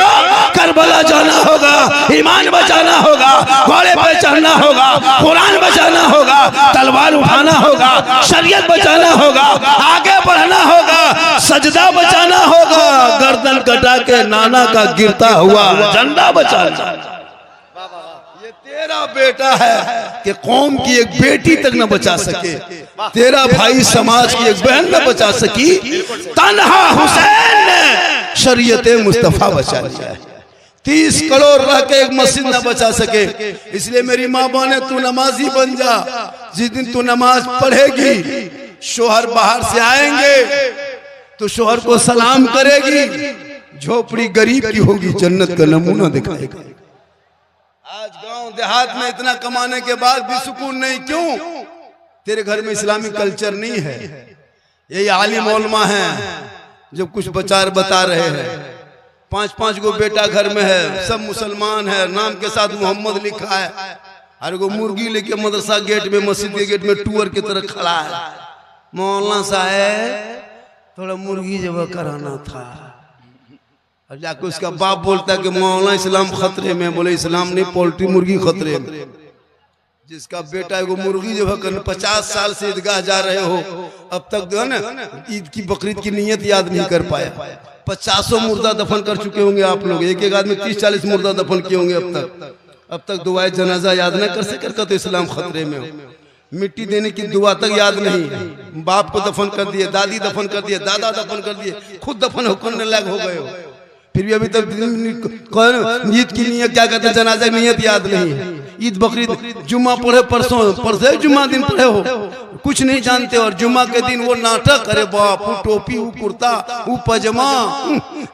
करबला जाना होगा, ईमान बचाना होगा, घोड़े पे चढ़ना होगा, कुरान बचाना होगा, तलवार उठाना होगा, शरीयत बचाना होगा, आगे बढ़ना होगा, सजदा बचाना होगा, गर्दन कटा के नाना का गिरता हुआ झंडा बचाना। ये तेरा बेटा है कि कौम की एक बेटी तक न बचा सके, तेरा भाई समाज की एक बहन न बचा सकी, तन्हा हुसैन ने शरीयत मुस्तफा बचा लिया है। 30 करोड़ रह के एक मस्जिद न बचा सके। इसलिए मेरी माँ बहने तू नमाजी बन जा। जिस दिन तू नमाज पढ़ेगी, शोहर बाहर से आएंगे तो शोहर को सलाम करेगी, झोपड़ी गरीब की होगी, जन्नत का नमूना दिखाएगा। आज गांव देहात में इतना कमाने के बाद भी सुकून नहीं, क्यों? तेरे घर में इस्लामिक कल्चर नहीं है। यही आलिम उलमा हैं जो कुछ बचार बता रहे हैं। 5-5 गो बेटा घर में है, सब मुसलमान है, नाम के साथ मोहम्मद लिखा है, और वो मुर्गी लेके मदरसा गेट में, मस्जिद के गेट में टूअर की तरह खड़ा है। मौलाना साहब थोड़ा मुर्गी जब कराना था, और जाके उसका बाप बोलता है कि मौलाना इस्लाम खतरे में। बोले इस्लाम नहीं, पोल्ट्री मुर्गी खतरे में। जिसका बेटा वो मुर्गी जब करना, 50 साल से ईदगाह जा रहे हो, अब तक जो है ना ईद की बकरीद की नियत याद नहीं कर पाया। 50 मुर्दा दफन कर चुके होंगे आप लोग, एक आदमी 30-40 मुर्दा दफन किए होंगे अब तक दुआए जनाजा याद नहीं कर सके तो इस्लाम खतरे में हो। मिट्टी देने की दुआ तक याद नहीं। बाप को दफन कर दिए, दादी दफन कर दिए, दादा दफन कर दिए, खुद दफन करने लायक हो गए हो, फिर भी अभी तक ईद की नियत क्या कहते हैं, जनाजा की नियत याद नहीं। ईद बकरीद जुम्मा पढ़े, परसों जुम्मा दिन पढ़े हो, कुछ नहीं जानते। और जुम्मा के दिन वो नाटक, अरे बाप, वो टोपी, वो कुर्ता, वो पजामा,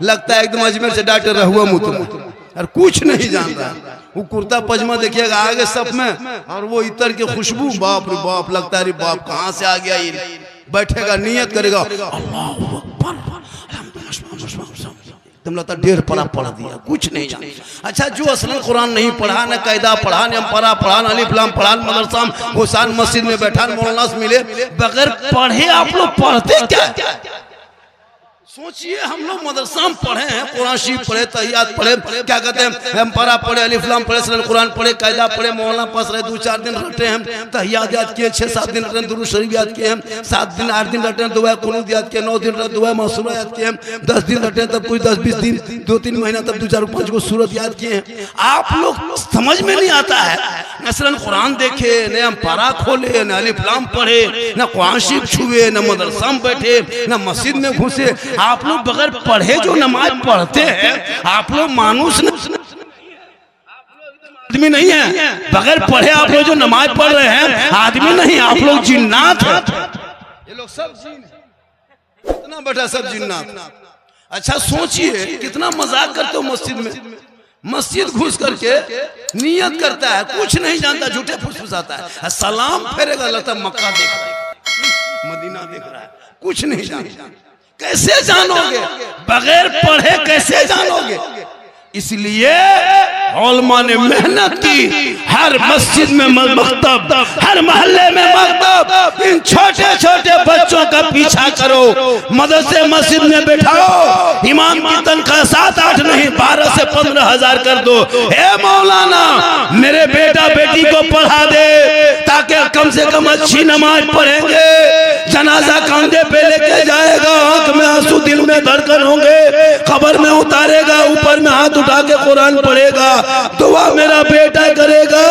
लगता है एकदम अजमेर से डॉक्टर रहुआ मुतला, और कुछ नहीं जानता। वो कुर्ता पजामा देखिएगा आगे सब में, और वो इतर के खुशबू, बाप रे बाप, लगता है बाप कहाँ से आ गया। ये बैठेगा, नियत करेगा, अल्लाहू अकबर, तुम लगता 1.5 पारा पढ़ दिया, कुछ नहीं जानता। अच्छा, जो असलन कुरान नहीं पढ़ा, न कायदा पढ़ा, न अम्परा पढ़ा, न अलिफ लाम पढ़ा, मदरसा हुसैन मस्जिद में बैठा, मौलाना से मिले, बगैर पढ़े आप लोग पढ़ते क्या? सोचिए, हम लोग मदरसा में पढ़े हैं, कुरान शरीफ पढ़े, तहियात पढ़े, क्या कहते हैं, अम्परा पढ़े, अलिफ लाम पढ़े, सरल कुरान पढ़े, कायदा पढ़े, मौलाना पास रहे, 2-4 दिन रटे हैं, तहियात याद किए, 6-7 दिन रटे, दुरूद शरीफ याद किए हैं, 7 दिन 8 दिन रटे, दुआ कुनूत याद किए, 9 दिन रटे, दुआ मासूरा याद किए, 10 दिन रटे, तब कुछ 10-20 दिन, 2-3 महीना, तब 2-4-5 को सूरत याद किए हैं। आप लोग समझ में नहीं आता है, न सरल कुरान देखे, न अम्परा खोले, न अलिफ लाम पढ़े, न कुरान शरीफ छुए, न मदरसा में बैठे, न मस्जिद में घुसे। आप लोग बगैर पढ़े जो नमाज पढ़ते हैं, आप लोग मानुस आदमी नहीं है। बगैर पढ़े आप लोग जो नमाज पढ़ रहे हैं, आदमी नहीं, आप लोग जिन्नात हैं। ये लोग सब जिन, इतना बड़ा सब जिन्नात। अच्छा सोचिए, कितना मजाक करते हो मस्जिद में। मस्जिद घुस करके नियत करता है, कुछ नहीं जानता, झूठे फुसफुसाता है, सलाम फेरेगा, लगता मक्का देख रहा है, मदीना देख रहा है, कुछ नहीं जानता। कैसे जानोगे? बगैर पढ़े कैसे जानोगे? इसलिए उलमा ने मेहनत की, हर मस्जिद में मकतब, हर मोहल्ले में मकतब। इन छोटे छोटे बच्चों का पीछा करो, मदरसे मस्जिद में बैठाओ, इमाम की तनख्वाह 7-8 नहीं 12 से 15 हजार कर दो। हे मौलाना, मेरे बेटा बेटी को पढ़ा दे, ताकि कम से कम अच्छी नमाज पढ़ेंगे, जनाजा कंधे पे लेके जाएगा, आंख में आंसू, दिल में धड़कन होंगे, कब्र में उतारेगा, ऊपर में हाथ उठा के कुरान पढ़ेगा, दुआ मेरा बेटा करेगा,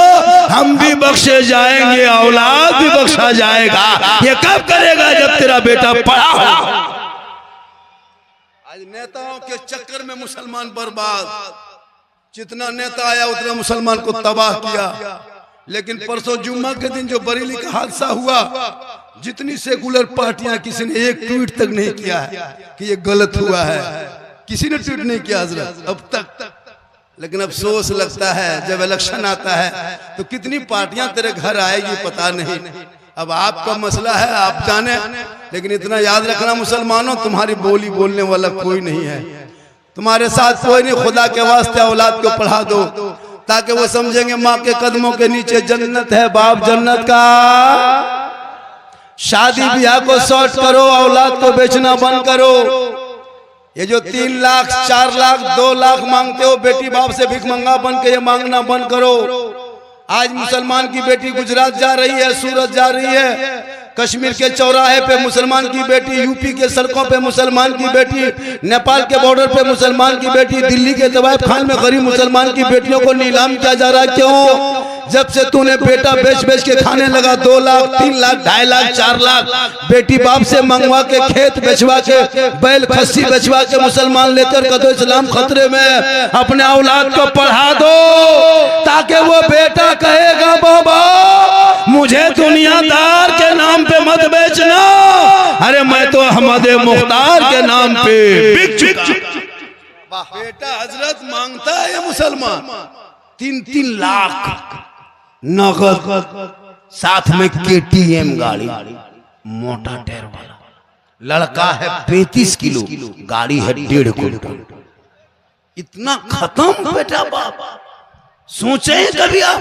हम भी बख्शे जाएंगे, औलाद भी बख्शा जाएगा। ये कब करेगा? जब तेरा बेटा पढ़ा हो। आज नेताओं के चक्कर में मुसलमान बर्बाद, जितना नेता आया उतना मुसलमान को तबाह किया। लेकिन परसों जुम्मा के दिन जो बरेली का हादसा हुआ, जितनी सेकुलर पार्टियां, किसी ने एक ट्वीट तक नहीं किया है कि ये गलत हुआ है, किसी ने ट्वीट नहीं किया हजरत अब तक। लेकिन अफसोस लगता है जब इलेक्शन आता है तो कितनी पार्टियां तेरे घर आएगी पता नहीं। अब आपका मसला है, आप जाने, लेकिन इतना याद रखना मुसलमानों, तुम्हारी बोली बोलने वाला कोई नहीं है, तुम्हारे साथ कोई नहीं। खुदा के वास्ते औलाद को पढ़ा दो ताकि वो समझेंगे माँ के कदमों के नीचे जन्नत है, बाप जन्नत का। शादी ब्याह को शॉर्ट करो, औलाद को बेचना बंद करो। ये जो 3 लाख 4 लाख 2 लाख मांगते हो, बेटी बाप से भिख मंगा बन के ये मांगना बंद करो। आज मुसलमान की बेटी गुजरात जा रही है, सूरत जा रही है, कश्मीर के चौराहे पे मुसलमान की बेटी, यूपी के सड़कों पे मुसलमान की बेटी, नेपाल के बॉर्डर पे मुसलमान की बेटी, दिल्ली के दवाब खान में गरीब मुसलमान की बेटियों को नीलाम किया जा रहा है। क्यों? जब से तूने बेटा बेच बेच के खाने लगा, 2 लाख 3 लाख 2.5 लाख 4 लाख बेटी बाप से मंगवा के, खेत बेचवा के, बैल खस्सी बेचवा के मुसलमान लेकर कदो इस्लाम खतरे में। अपने औलाद को पढ़ा दो ताकि वो बेटा कहेगा बाबा मुझे दुनियादार के नाम पे मत बेचना, अरे मैं तो अहमद मुख्तार के नाम पे बिक चुका। बेटा हजरत मांगता है ये मुसलमान 3-3 लाख नगद, साथ में KTM गाड़ी, मोटा टायर वाला। लड़का है 35 किलो, गाड़ी है 1.5 क्विंटल। इतना खत्म बेटा बाप। सोचे कभी आप,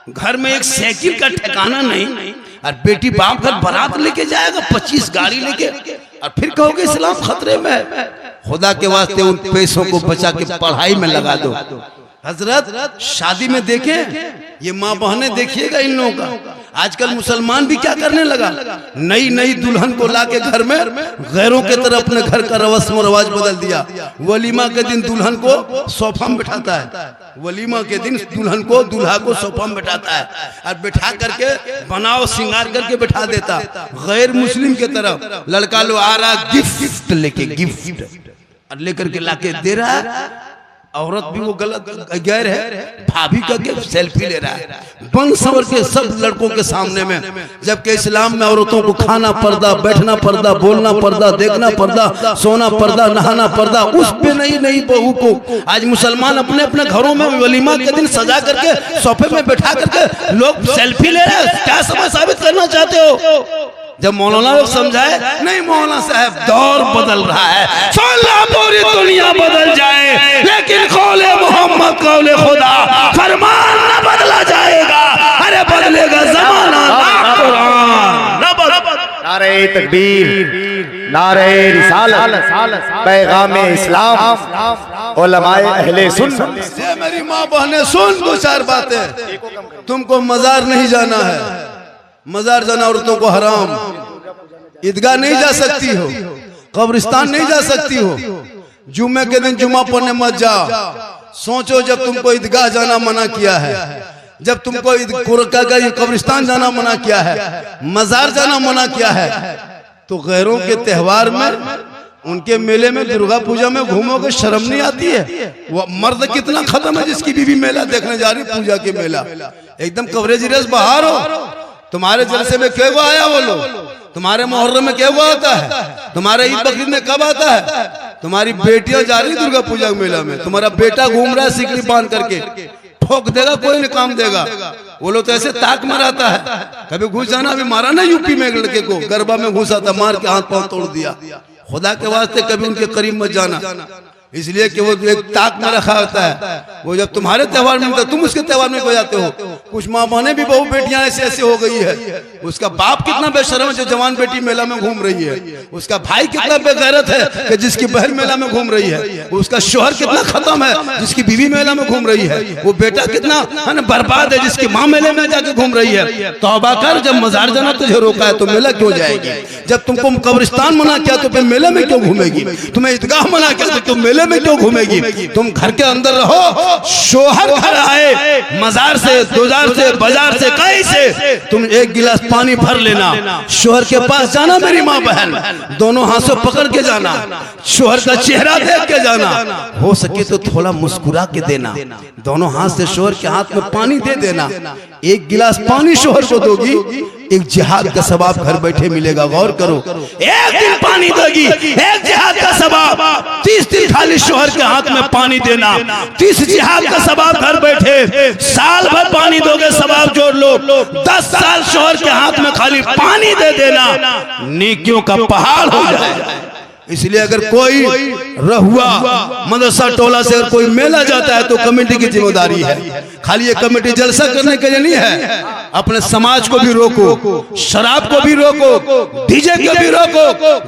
घर में एक साइकिल का ठिकाना नहीं, और बेटी बाप घर बारात लेके जाएगा 25 गाड़ी लेके, और फिर कहोगे इस्लाम खतरे में। खुदा के वास्ते उन पैसों को बचा के पढ़ाई में लगा दो। हजरत शादी में देखें, ये माँ बहने देखिएगा इन लोगों का। आजकल मुसलमान भी क्या करने लगा, नई नई दुल्हन को लाके घर में गैरों के तरह अपने घर का रस्म रवाज बदल दिया। वलीमा के दिन दुल्हन को सोफा में बैठाता है, वलीमा के दिन दुल्हन को दूल्हा को सोफा में बैठाता है, और बैठा करके बनाओ श्रृंगार करके बैठा देता। गैर मुस्लिम के तरफ लड़का लो आ रहा गिफ्ट लेके, गिफ्ट लेकर के लाके दे रहा है। औरत भी वो गलत गैर है, भाभी का के सेल्फी ले रहा है बन सवर के सब लड़कों के सामने में। जबकि इस्लाम में औरतों को खाना पर्दा, बैठना पर्दा, बोलना पर्दा, देखना पर्दा, सोना पर्दा, नहाना पर्दा। उस पे नई बहू को आज मुसलमान अपने अपने घरों में वलीमा के दिन सजा करके सोफे में बैठा करके लोग सेल्फी ले रहे हैं। क्या समझ साबित करना चाहते हो? जब मौलाना लोग समझाए, नहीं मौलाना साहब दौर बदल रहा है, पूरी दुनिया बदल जाए लेकिन कौले मोहम्मद कौले खुदा, फरमान न बदला जाएगा, अरे बदलेगा जमाना ना कुरान न बदल। नारे तकबीर, नारे रिसालत, पैगामे इस्लाम, उलमाए अहले सुन्नत। मेरी माँ बहने सुन 2-4 बातें। तुमको मजार नहीं जाना है, मजार जाना औरतों को हराम। ईदगाह नहीं जा सकती हो, कब्रिस्तान नहीं जा सकती हो, जुम्मे के दिन जुम्मा पढ़ने मत जाओ। सोचो जब तुमको ईदगाह जाना मना किया है, जब तुमको कब्रिस्तान जाना मना किया है, मजार जाना मना किया है, तो गैरों के त्योहार में, उनके मेले में, दुर्गा पूजा में घूमोगे, शर्म नहीं आती है? वो मर्द कितना खत्म है जिसकी बीवी मेला देखने जा रही, पूजा के मेला, एकदम कवरेज रेस बाहर हो। तुम्हारे जलसे में क्यों आया वो लोग? तुम्हारे मुहर्रम में क्यों आता है? तुम्हारे ईद बकरीद में कब आता है? तुम्हारी बेटियां जा रही दुर्गा पूजा के मेला में, तुम्हारा बेटा घूम रहा है सिकड़ी बांध करके, ठोक देगा कोई नहीं काम देगा। वो लोग तो ऐसे ताक में रहता है। कभी घुस जाना, अभी मारा ना यूपी में एक लड़के को, गरबा में घुसा था, मार के हाथ पांव तोड़ दिया। खुदा के वास्ते कभी उनके करीब मत जाना, इसलिए कि वो एक ताक में रखा होता है। वो जब तुम्हारे त्योहार में, तुम उसके त्योहार में हो जाते हो। कुछ माँ बहने भी बहू बेटियां ऐसे ऐसे हो गई है। उसका बाप कितना बेशर्म है जो जवान बेटी मेला में घूम रही है, उसका भाई कितना बेगैरत है कि जिसकी बहन मेला में घूम रही है, उसका शोहर कितना खत्म है जिसकी बीवी मेला में घूम रही है, वो बेटा कितना बर्बाद है जिसकी माँ मेले में जाके घूम रही है। तौबा कर, जब मजार जाना तुझे रोका है तो मेला क्यों जाएगी? जब तुमको कब्रिस्तान मना किया तो फिर मेले में क्यों घूमेगी? तुम्हें ईदगाह मना किया तो तुम मेले में क्यों घूमेगी? तुम घर के अंदर रहो। शोहर घर आए मजार से, दुजार से, बाजार से, कहीं से, तुम एक गिलास पानी भर लेना, शोहर के पास जाना, मेरी माँ बहन, दोनों हाथों पकड़ के जाना, शोहर का चेहरा देख के जाना, हो सके तो थोड़ा मुस्कुरा के देना, दोनों हाथ से शोहर के हाथ में पानी दे देना। एक गिलास पानी शोहर को दोगी एक जिहाद का सवाब घर बैठे मिलेगा। गौर करो, एक दिन पानी देगी, एक जिहाद का सवाब। 30 दिन खाली शोहर के हाथ में पानी देना, 30 जिहाद का सवाब घर बैठे। साल भर पानी दोगे, सवाब जोड़ लो। 10 साल शोहर के हाथ में खाली पानी दे देना, नेकियों का पहाड़ हो जाएगा। इसलिए अगर कोई रहुआ मदरसा टोला से अगर कोई मेला जाता है तो कमेटी की जिम्मेदारी है। खाली ये कमेटी जलसा करने के लिए नहीं है, अपने समाज को भी रोको, शराब को भी रोको, डीजे को भी रोको,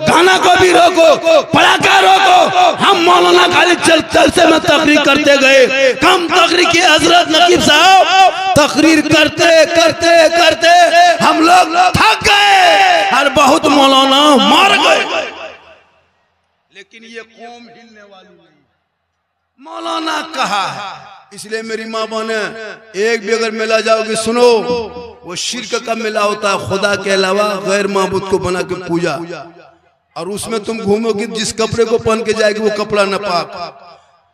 गाना को भी रोको, पटाखा रोको। हम मौलाना खाली जलसे में तकरीर करते गए, कम तकरीर की हजरत नकीब साहब तकरीर करते करते करते हम लोग थक गए और बहुत मौलाना मार गए। लेकिन ये कौम हिलने वाली नहीं। मौलाना कहा है, इसलिए मेरी माँ बहने एक भी अगर मेला जाओगे सुनो, वो शिर्क का मेला होता है, खुदा के अलावा गैर माबूद को बना के पूजा। और उसमें तुम घूमोगे, जिस कपड़े को पहन के जाएगी वो कपड़ा नापाक।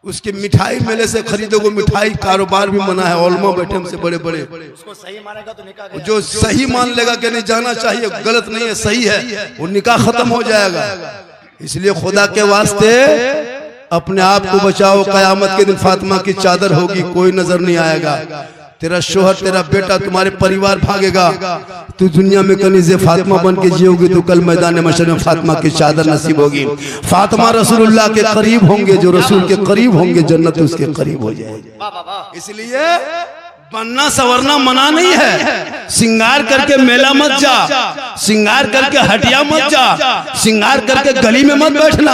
उसके मिठाई मेले से खरीदोगे, मिठाई कारोबार भी मना है। ओलमा बैठे हमसे बड़े बड़े, उसको सही मानेगा तो निकाह गया। जो सही मान लेगा कि नहीं जाना चाहिए, गलत नहीं है, सही है, वो निकाह खत्म हो जाएगा। इसलिए खुदा के वास्ते अपने आप को बचाओ। कयामत के दिन फातिमा की चादर होगी, कोई नजर नहीं आएगा। तेरा शोहर, तेरा बेटा, तुम्हारे परिवार भागेगा। तू दुनिया में कनीज़े फातिमा बन के जियोगी तो कल मैदान महशर में फातिमा की चादर नसीब होगी। फातिमा रसूलुल्लाह के करीब होंगे, जो रसूल के करीब होंगे जन्नत उसके करीब हो जाएगी। इसलिए बनना सवरना मना नहीं है। सिंगार करके मेला मत जा, सिंगार करके हटिया मत जा, सिंगार करके गली में मत बैठना।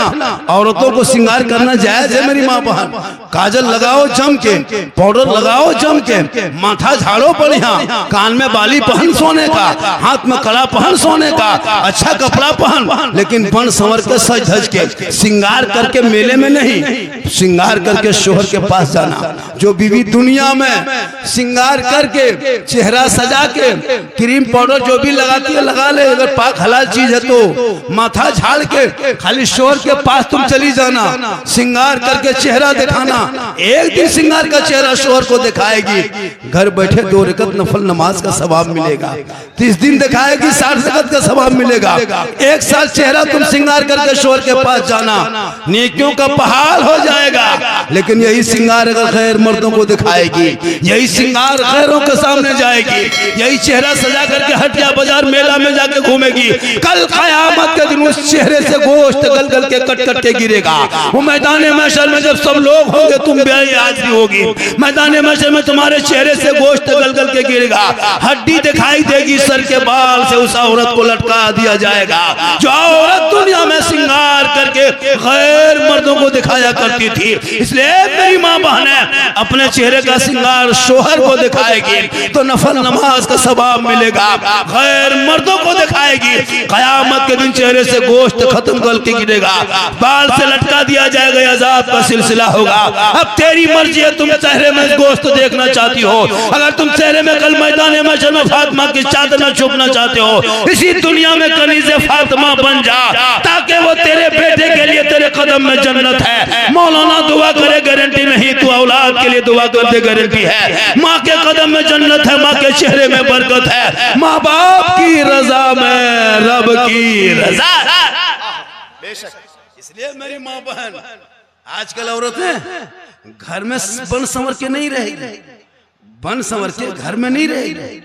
औरतों को सिंगार करना जायज है मेरी माँ बहन। काजल लगाओ जम के, पाउडर लगाओ जम के, माथा झाड़ो बढ़िया, कान में बाली पहन सोने का, हाथ में कड़ा पहन सोने का, अच्छा कपड़ा पहन, लेकिन बन संवर के सज धज के। सिंगार करके मेले में नहीं, सिंगार करके शोहर के पास जाना। जो बीवी दुनिया में सिंगार करके चेहरा सजा के क्रीम पाउडर जो भी लगाती है लगा ले, अगर पाक हलाल चीज है तो माथा झाड़ के खाली शोहर के पास तुम चली जाना, सिंगार करके चेहरा दिखाना। एक दिन सिंगार का चेहरा शोहर को दिखाएगी, घर बैठे 2 रकत नफल नमाज का सवाब मिलेगा। 30 दिन दिखाएगी, 60 रकत का सवाब मिलेगा। 1 साल चेहरा तुम सिंगार करके शोहर के पास जाना, नेकियों का पहाड़ हो जाएगा। लेकिन यही सिंगार अगर गैर मर्दों को दिखाएगी, यही सिंगार गैरों के सामने जाएगी, यही चेहरा सजा करके हटिया बाजार मेला में जाके घूमेगी, कल क़यामत के दिन उस चेहरे से गोश्त गल गल के कट कट के गिरेगा। वो मैदान महशर में जब सब लोग होंगे, तुम बेहाज़िरी होगी, मैदान महशर में तुम्हारे चेहरे से गोश्त गल गल के गिरेगा, हड्डी दिखाई देगी, सर के बाल से उस औरत को लटका दिया जाएगा जो औरत दुनिया में सिंगार करके गैर मर्दों को दिखाया करती थी। इसलिए मेरी माँ बहने अपने चेहरे का सिंगार शोहर को दिखाएगी तो नफल नमाज का सवाब मिलेगा। गैर मर्दों को दिखाएगी, कयामत के दिन चेहरे से गोश्त खत्म गल के गिरेगा, बाल से लटका दिया जाएगा, अजाब का सिलसिला होगा। अब तेरी मर्जी है, तुम चेहरे में गोश्त देखना चाहती हो। अगर तुम चेहरे में कल मैदान महशर में फातिमा की चादर में छुपना चाहते हो, इसी दुनिया में कनीज़े फातिमा बन जा, ताकि वो तेरे बेटे के लिए तेरे कदम में जन्नत है। मौलाना दुआ करे गारंटी नहीं, तू औलाद के लिए दुआ कर दे गारंटी है। माँ के कदम में जन्नत है, माँ के चेहरे में बरकत है, माँ बाप की रजा में रब की रजा। इसलिए मेरी माँ बहन, आजकल औरतें घर में बन संवर के नहीं रहेगी, बन संवर के घर में नहीं रहेगी।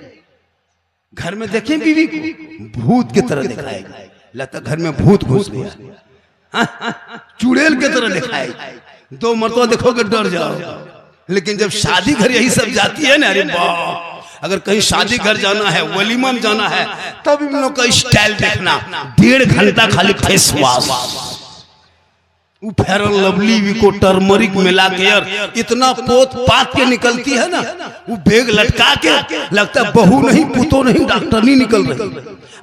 घर में देखें बीवी को भूत की तरह दिखाएगा, लगता घर में भूत घुस गया, चुड़ैल की तरह दिखाएगा। 2 मरतबा देखोगे डर जाओ। लेकिन जब शादी घर यही सब जाती है ना, अरे वाह, अगर कहीं शादी घर जाना है, वलीमा में जाना है, तब इन लोगों का स्टाइल देखना। 1.5 घंटा खाली फेस वॉश, फेयर लवली को टर्मरिक मिला के यार इतना पोत पात के निकलती है ना, वो बैग लटका के लगता है बहू नहीं, पुतो नहीं, डॉक्टर नहीं निकल रही,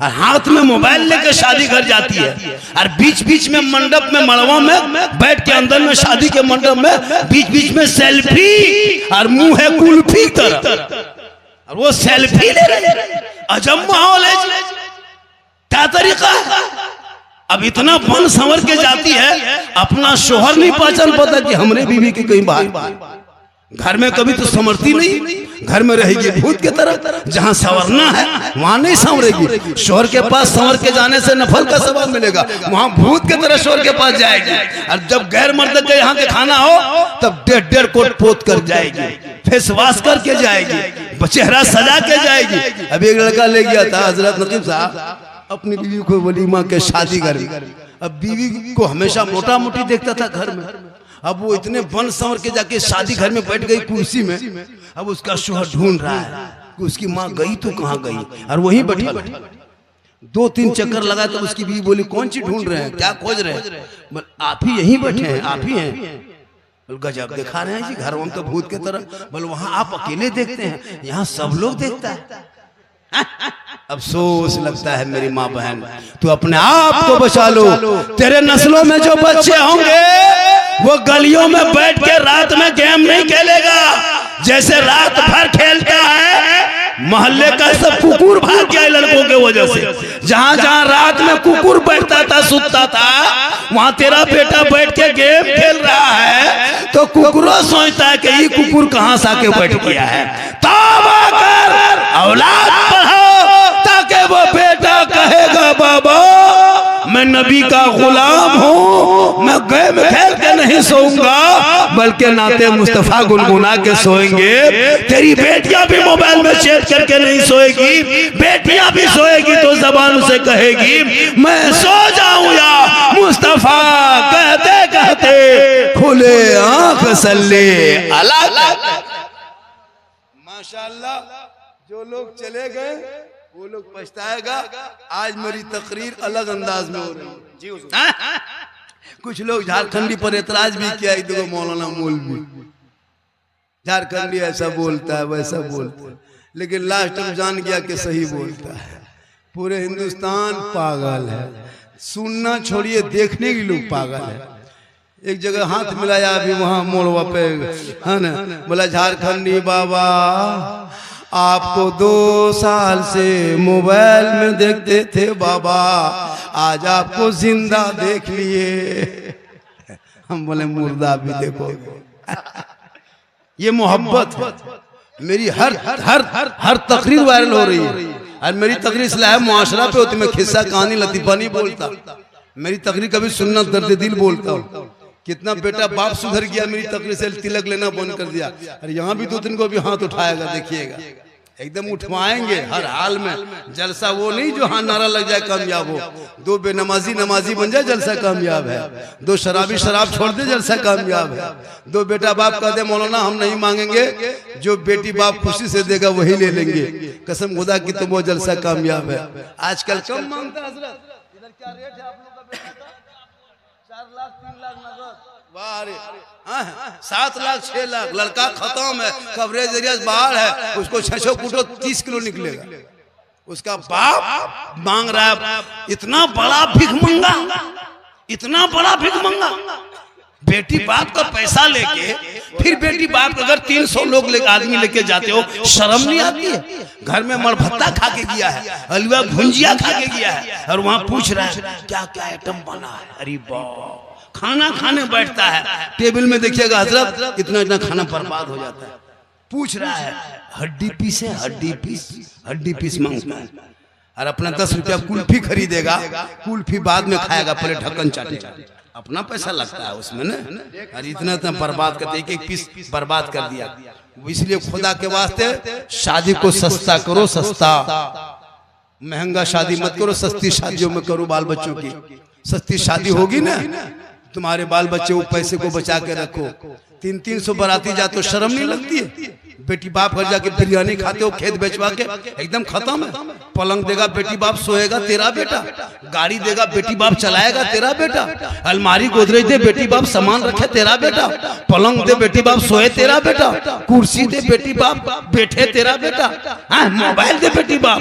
और हाथ में मोबाइल लेके शादी घर जाती है। और बीच बीच में मंडप में मड़वा में बैठ के अंदर में शादी के मंडप में बीच बीच में सेल्फी, और मुंह है कुल्फी तरह, और वो सेल्फी ले रहे। अजब माहौल है, क्या तरीका है। अब इतना बन संवर के जाती है, अपना शोहर नहीं पहचान पाता कि हमरे बीवी की कहीं बात। घर में कभी तो संवरती नहीं, घर में रहेगी भूत की तरह। जहाँ संवरना है वहाँ नहीं संवरेगी। शोहर के पास संवर के जाने से नफल का सवाब मिलेगा, वहाँ भूत की तरह शोहर के पास जाएगी। और जब गैर मर्द के यहाँ के खाना हो तब 1.5 कोट पोत कर जाएगी, फेस वॉश करके जाएगी, चेहरा सजा के जाएगी। अभी एक लड़का ले गया था हजरत नकीब साहब अपनी बीवी को वलीमा के शादी घर में। अब बीवी को हमेशा मोटा मोटी देखता था घर में, अब वो इतने बन संवर के जाके शादी घर में बैठ गई कुर्सी में। अब उसका शोहर ढूंढ रहा है कि उसकी माँ गई तो कहाँ गई, और वहीं बैठी। 2-3 चक्कर लगा तो उसकी बीवी बोली कौन सी ढूंढ रहे हैं, क्या खोज रहे हैं? बोल आप ही यहीं बैठे हैं, आप ही हैं। गजब दिखा रहे हैं जी, घर में तो भूत की तरह। बोल वहां आप अकेले देखते हैं, यहाँ सब लोग देखता है। अफसोस लगता है मेरी माँ बहन, तू अपने आप को बचा लो। तेरे नस्लों में जो बच्चे होंगे वो गलियों में बैठ के रात में गेम नहीं खेलेगा। जैसे रात भर खेलता है, मोहल्ले का सब कुकुर भाग गया लड़कों के वजह से। जहां जहां रात में कुकुर बैठता था, सुतता था, वहां तेरा बेटा बैठ के गेम खेल रहा है, तो कुकुरों सोचता है कि ये कुकुर कहां से आके बैठ गया है। तौबा कर, औलाद पढ़ाओ, ताकि वो बेटा कहेगा बाबा मैं नबी का गुलाम हूँ, मैं गेम खेल के नहीं सोऊंगा बल्कि नाते मुस्तफा गुनगुना के सोएंगे। तेरी बेटियां भी मोबाइल में चैट करके नहीं सोएगी, बेटियां भी सोएगी तो जबान से कहेगी मैं सो जाऊं या मुस्तफा, कहते कहते खुले आंख सल्ले अला। माशाअल्लाह, जो लोग चले गए वो लोग पछताएगा। आज मेरी तकरीर अलग अंदाज में हो रही है। कुछ लोग झारखंडी पर एतराज भी किया, देखो मौलाना मौलवी झारखंडी ऐसा बोलता है वैसा बोलता है, लेकिन लास्ट में जान गया कि सही बोलता है। पूरे हिंदुस्तान पागल है, सुनना छोड़िए देखने के लोग पागल है। एक जगह हाथ मिलाया अभी वहां मोड़वा पे, है ना, बोला झारखंडी बाबा आपको 2 साल से मोबाइल में देखते थे बाबा, आज आपको जिंदा देख लिए। हम बोले मुर्दा भी देखोगे। ये मोहब्बत है। मेरी हर हर हर हर तकरीर वायरल हो रही है, और मेरी तकरीर इसलिए मुआशरा पे होती, मैं खिस्सा कहानी लतीफा नहीं बोलता। मेरी तकरीर कभी सुन्नत दर्द दिल बोलता हूँ। कितना बेटा बाप सुधर गया मेरी तकरीर से, तिलक लेना बंद कर दिया। अरे यहाँ भी 2-3 को भी हाथ उठाएगा, देखिएगा एकदम उठवाएंगे हर हाल में। जलसा वो नहीं जो हाँ नारा लग जाए कामयाब हो, 2 बेनमाजी नमाजी बन जाए जलसा कामयाब है, 2 शराबी शराब छोड़ दे जलसा कामयाब है, 2 बेटा बाप कह दे मौलाना हम नहीं मांगेंगे, जो बेटी बाप खुशी से देगा वही ले लेंगे, कसम खुदा की तो वो जलसा कामयाब है। आजकल कम मांगता है हजरत, इधर क्या रेट है आप लोग का बेटा का? 4 लाख 3 लाख नगद, वाह रे 7 लाख 6 लाख। लड़का खत्म है, कवरेज एरिया बाहर है, उसको 600 फुटो 30 किलो निकलेगा। उसका बाप मांग रहा है इतना बड़ा भीख मंगा, इतना बड़ा भीख मंगा। बेटी बाप का पैसा लेके फिर बेटी बाप अगर 300 लोग आदमी लेके जाते हो, शर्म नहीं आती है? घर में मरभत्ता खा के गया है, हलवा भुंजिया खा के गया है, और वहां पूछ रहा है क्या क्या आइटम बना है। अरे बाप, खाना खाने बैठता है, टेबल में देखिएगा हजरत इतना इतना खाना बर्बाद हो जाता है। पूछ रहा है हड्डी पीस है, हड्डी पीस मांगता है, और अपना 10 रुपया कुल्फी खरीदेगा, कुल्फी बाद में खाएगा, पहले ढक्कन चाटेगा। अपना पैसा लगता है उसमें ना, और इतना इतना बर्बाद करते, एक पीस बर्बाद कर दिया। इसलिए खुदा के वास्ते शादी को सस्ता करो, सस्ता, महंगा शादी मत करो, सस्ती शादियों में करो। बाल बच्चों की सस्ती शादी होगी ना, तुम्हारे बाल बच्चे वो पैसे को बचा के रखो। 300 बाराती जा तो शर्म नहीं लगती है? बेटी बाप घर जाके बिरयानी खाते हो, खेत बेचवा के एकदम खत्म है। पलंग देगा बेटी बाप सोएगा तेरा बेटा, गाड़ी देगा बेटी बाप चलाएगा तेरा बेटा, अलमारी गोदरेज दे बेटी बाप सामान रखे तेरा बेटा, पलंग दे बेटी बाप सोए तेरा बेटा, कुर्सी दे बेटी बाप बैठे तेरा बेटा, मोबाइल दे बेटी बाप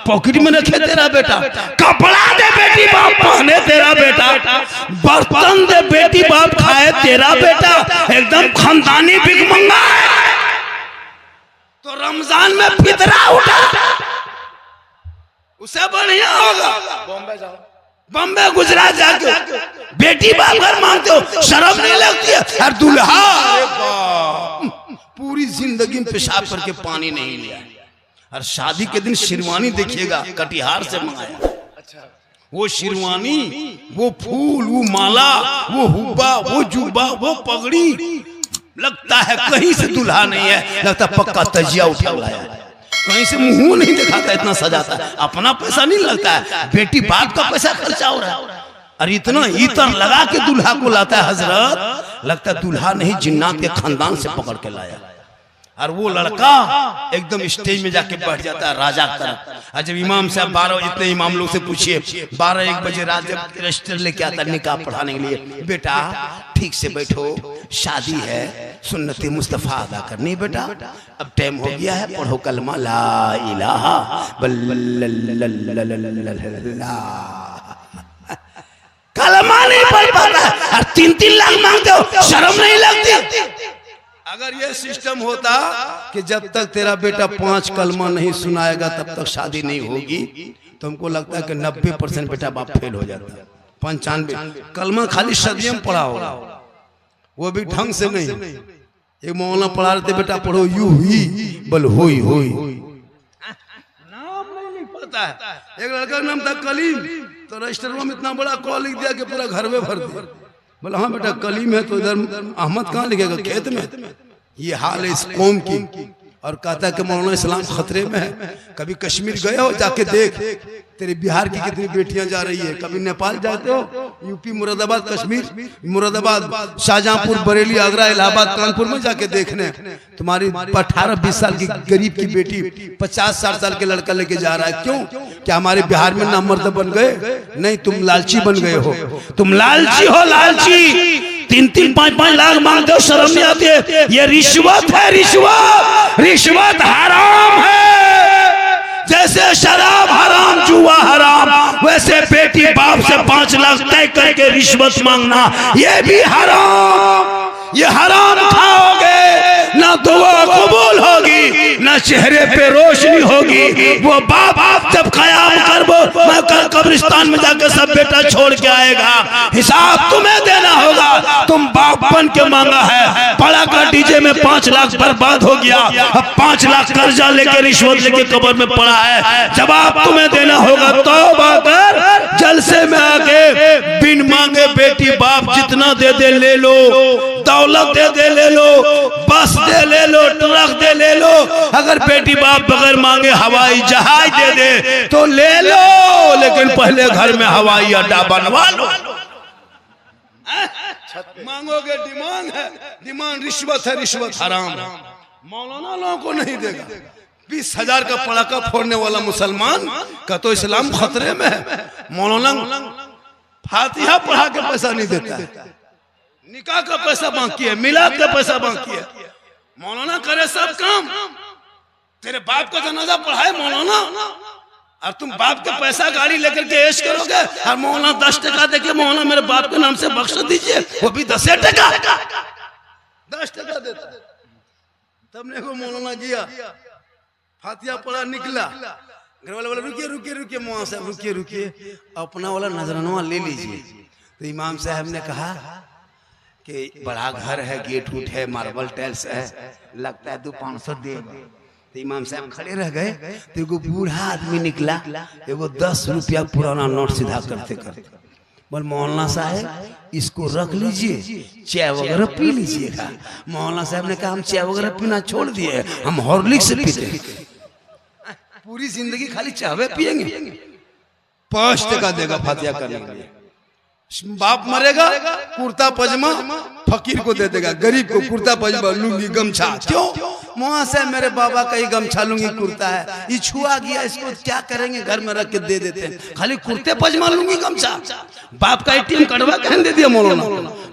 पॉकेट में रखे तेरा बेटा, कपड़ा दे बेटी बाप पहने तेरा बेटा, बर्तन दे बेटी बाप खाए तेरा बेटा, एकदम खानदानी भिखमंगा है। तो रमजान में फितरा उठा, उसे बढ़िया होगा बॉम्बे जाओ, बॉम्बे गुजरात जाके बेटी बाप घर मांगते हो, शर्म नहीं लगती है? और दूल्हा जिंदगी में पेशाब करके पानी नहीं लिया। और शादी के दिन शेरवानी देखिएगा कटिहार से मंगाया। वो शेरवानी, वो फूल, वो माला, वो हुब्बा, वो जुब्बा, वो पगड़ी, लगता है कहीं से दूल्हा नहीं है, लगता पक्का तजिया उठा लाया। कहीं से मुंह नहीं दिखाता, इतना सजाता है। अपना पैसा नहीं लगता है, बेटी बाप का पैसा खर्चा हो रहा है। और इतना इतर लगा के दूल्हा को लाता है हजरत, लगता है दूल्हा नहीं जिन्नात के खानदान से पकड़ के लाया। और वो लड़का एकदम स्टेज में जाके बैठ जाता है राजा की तरफ। और जब इमाम साहब 12 इतने इमाम लोग से पूछिए 12-1 बजे रात जब रजिस्टर लेके आता निकाह पढ़ाने के लिए, बेटा ठीक से बैठो, शादी है, सुन्नत मुस्तफा अदा करनी बेटा, अब टाइम हो गया है, पढ़ो कलमा ला इलाहा कलमा नहीं पढ़ पाता और 3-3 लाख मांगते हो, शर्म नहीं लगती? अगर ये सिस्टम होता कि जब तक तेरा बेटा 5 कलमा नहीं सुनाएगा तब तक शादी नहीं होगी, तो हमको लगता है कि 90% बेटा बाप फेल हो जाता है। 95 कलमा खाली सदियों में पढ़ा होगा, वो भी ढंग से नहीं। एक मौलाना पढ़ा रहे थे, बेटा पढ़ो यू ही बल होई होई, नाम नहीं पता है। एक लड़का का नाम था कलीम, तो रजिस्टर में इतना बड़ा कॉल लिख दिया कि पूरा घर में भर दिया। बोला हाँ बेटा कलीम है, तो इधर अहमद कहाँ लिखेगा, खेत में। ये हाल है इस कौम की। और कहता है कि मौलाना इस्लाम खतरे में है। कभी कश्मीर गए हो, जाके देख तेरे बिहार की कितनी बेटियां जा रही है। कभी नेपाल जाते हो, यूपी मुरादाबाद, कश्मीर मुरादाबाद, शाहजहांपुर, बरेली, आगरा, इलाहाबाद, कानपुर में जाके देखने, तुम्हारी 18-20 साल की गरीब की बेटी 50-60 साल के लड़का लेके जा रहा है। क्यों? क्या हमारे बिहार में नामर्द बन गए? नहीं, तुम लालची बन गए हो। तुम लालची हो, लालची। 3-5 लाख मांगते हो, शर्म नहीं आती है? ये रिश्वत है, रिश्वत। रिश्वत हराम है। जैसे शराब हराम, जुआ हराम, वैसे बेटी बाप से 5 लाख तय करके रिश्वत मांगना ये भी हराम। ये हराम खाओगे, ना दुआ कबूल होगी, ना चेहरे पे रोशनी होगी। वो बाप जब कयाम करबो, मैं कल कब्रिस्तान में जाकर सब बेटा छोड़ के आएगा, हिसाब तुम्हें देना होगा। तुम बाप बन के मांगा है, पड़ा का डीजे में 5 लाख बर्बाद हो गया, अब 5 लाख कर्जा लेके रिश्वत लेके कब्र में पड़ा है, जवाब तुम्हें देना होगा। तौबा कर, जलसे में आके बिन मांगे बेटी बाप जितना दे दे ले लो, दौलत दे दे ले लो, बस दे ले लो, ट्रक दे ले लो। अगर बेटी बाप बगैर मांगे हवाई जहाज दे दे तो ले लो, लेकिन पहले घर में हवाई अड्डा बनवा लो। मांगोगे डिमांड है, डिमांड रिश्वत है, रिश्वत हराम है। मौलाना लोगों को नहीं देगा। 20,000 का पड़ाका फोड़ने वाला मुसलमान का तो इस्लाम खतरे में है। मौलाना फातिहा पढ़ा के पैसा नहीं देता है, निकाह का पैसा बाकी है, मिलाद का पैसा बाकी है। मौलाना करे सब काम। तेरे बाप का जनाजा पढ़ाए मौलाना, और तुम बाप के पैसा गाड़ी लेकर के ऐश करोगे। और मौलाना 10 टका देके मौलाना मेरे बाप के नाम से बख्श दीजिए, वो भी 10 टका, 10 टका देता। तब ने को मौलाना गया, फातिहा पढ़ा, निकला। घर वाले बोले रुकिए रुकिए रुकिए, मौलाना साहब रुकिए रुकिए, अपना वाला नजराना ले लीजिए। तो इमाम साहब ने कहा कि बड़ा घर है, गेट उट है, मार्बल टाइल्स है, लगता है 200-500 देगा। तो इमाम साहब खड़े रह गए। तो एगो बूढ़ा आदमी निकला, एगो 10 रुपया पुराना नोट सीधा करते करते बोल मौलाना साहब इसको रख लीजिए, चाय वगैरह पी लीजिएगा। मौलाना साहब ने कहा हम चाय वगैरह पीना छोड़ दिए, हम हॉर्लिक्स से पीते हैं, पूरी जिंदगी खाली चाय पियेंगे। 5 टका देगा फातिहा करने के लिए। बाप मरेगा, कुर्ता पजामा फकीर को दे देगा, गरीब को कुर्ता पजामा, लुंगी, गमछा। क्यों? वहां से मेरे बाबा का ही गमछा लुंगी कुर्ता है, ये छुआ गया, इसको क्या करेंगे, घर में रख के दे देते हैं। खाली कुर्ते पजामा लुंगी गमछा। बाप का ATM कटवा कहने दे दिया मौलाना,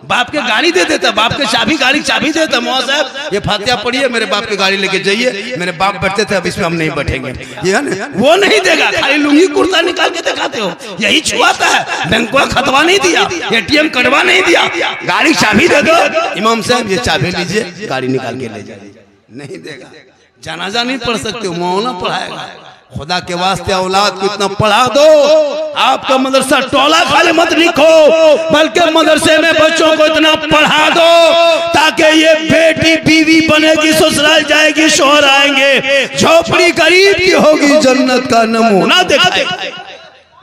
बाप के गाड़ी दे देता, बाप के चाबी गाड़ी चाबी देता। मौलाना साहब ये फातिहा पढ़िए, मेरे बाप की गाड़ी लेके जाइए, मेरे बाप बैठते थे, अब इसमें हम नहीं बैठेंगे। ये है ना, वो नहीं देगा, खाली लुंगी कुर्ता निकाल के दिखाते हो, यही छुआता है। बैंक खतवा नहीं दिया, ATM कटवा नहीं दिया, गाड़ी चाबी दे दो। इमाम साहब ये चाबी लीजिए, गाड़ी निकाल के ले जाइए। नहीं देगा। जनाजा नहीं पढ़ सकते हो, मौलाना पढ़ाएगा। खुदा के वास्ते औलाद को इतना पढ़ा दो, आपका मदरसा टोला खाली मत लिखो, बल्कि मदरसे में बच्चों को इतना पढ़ा दो ताकि ये बेटी बीवी बनेगी, ससुराल जाएगी, शोहर आएंगे, झोपड़ी गरीब की होगी, जन्नत का नमूना दिखाएगा।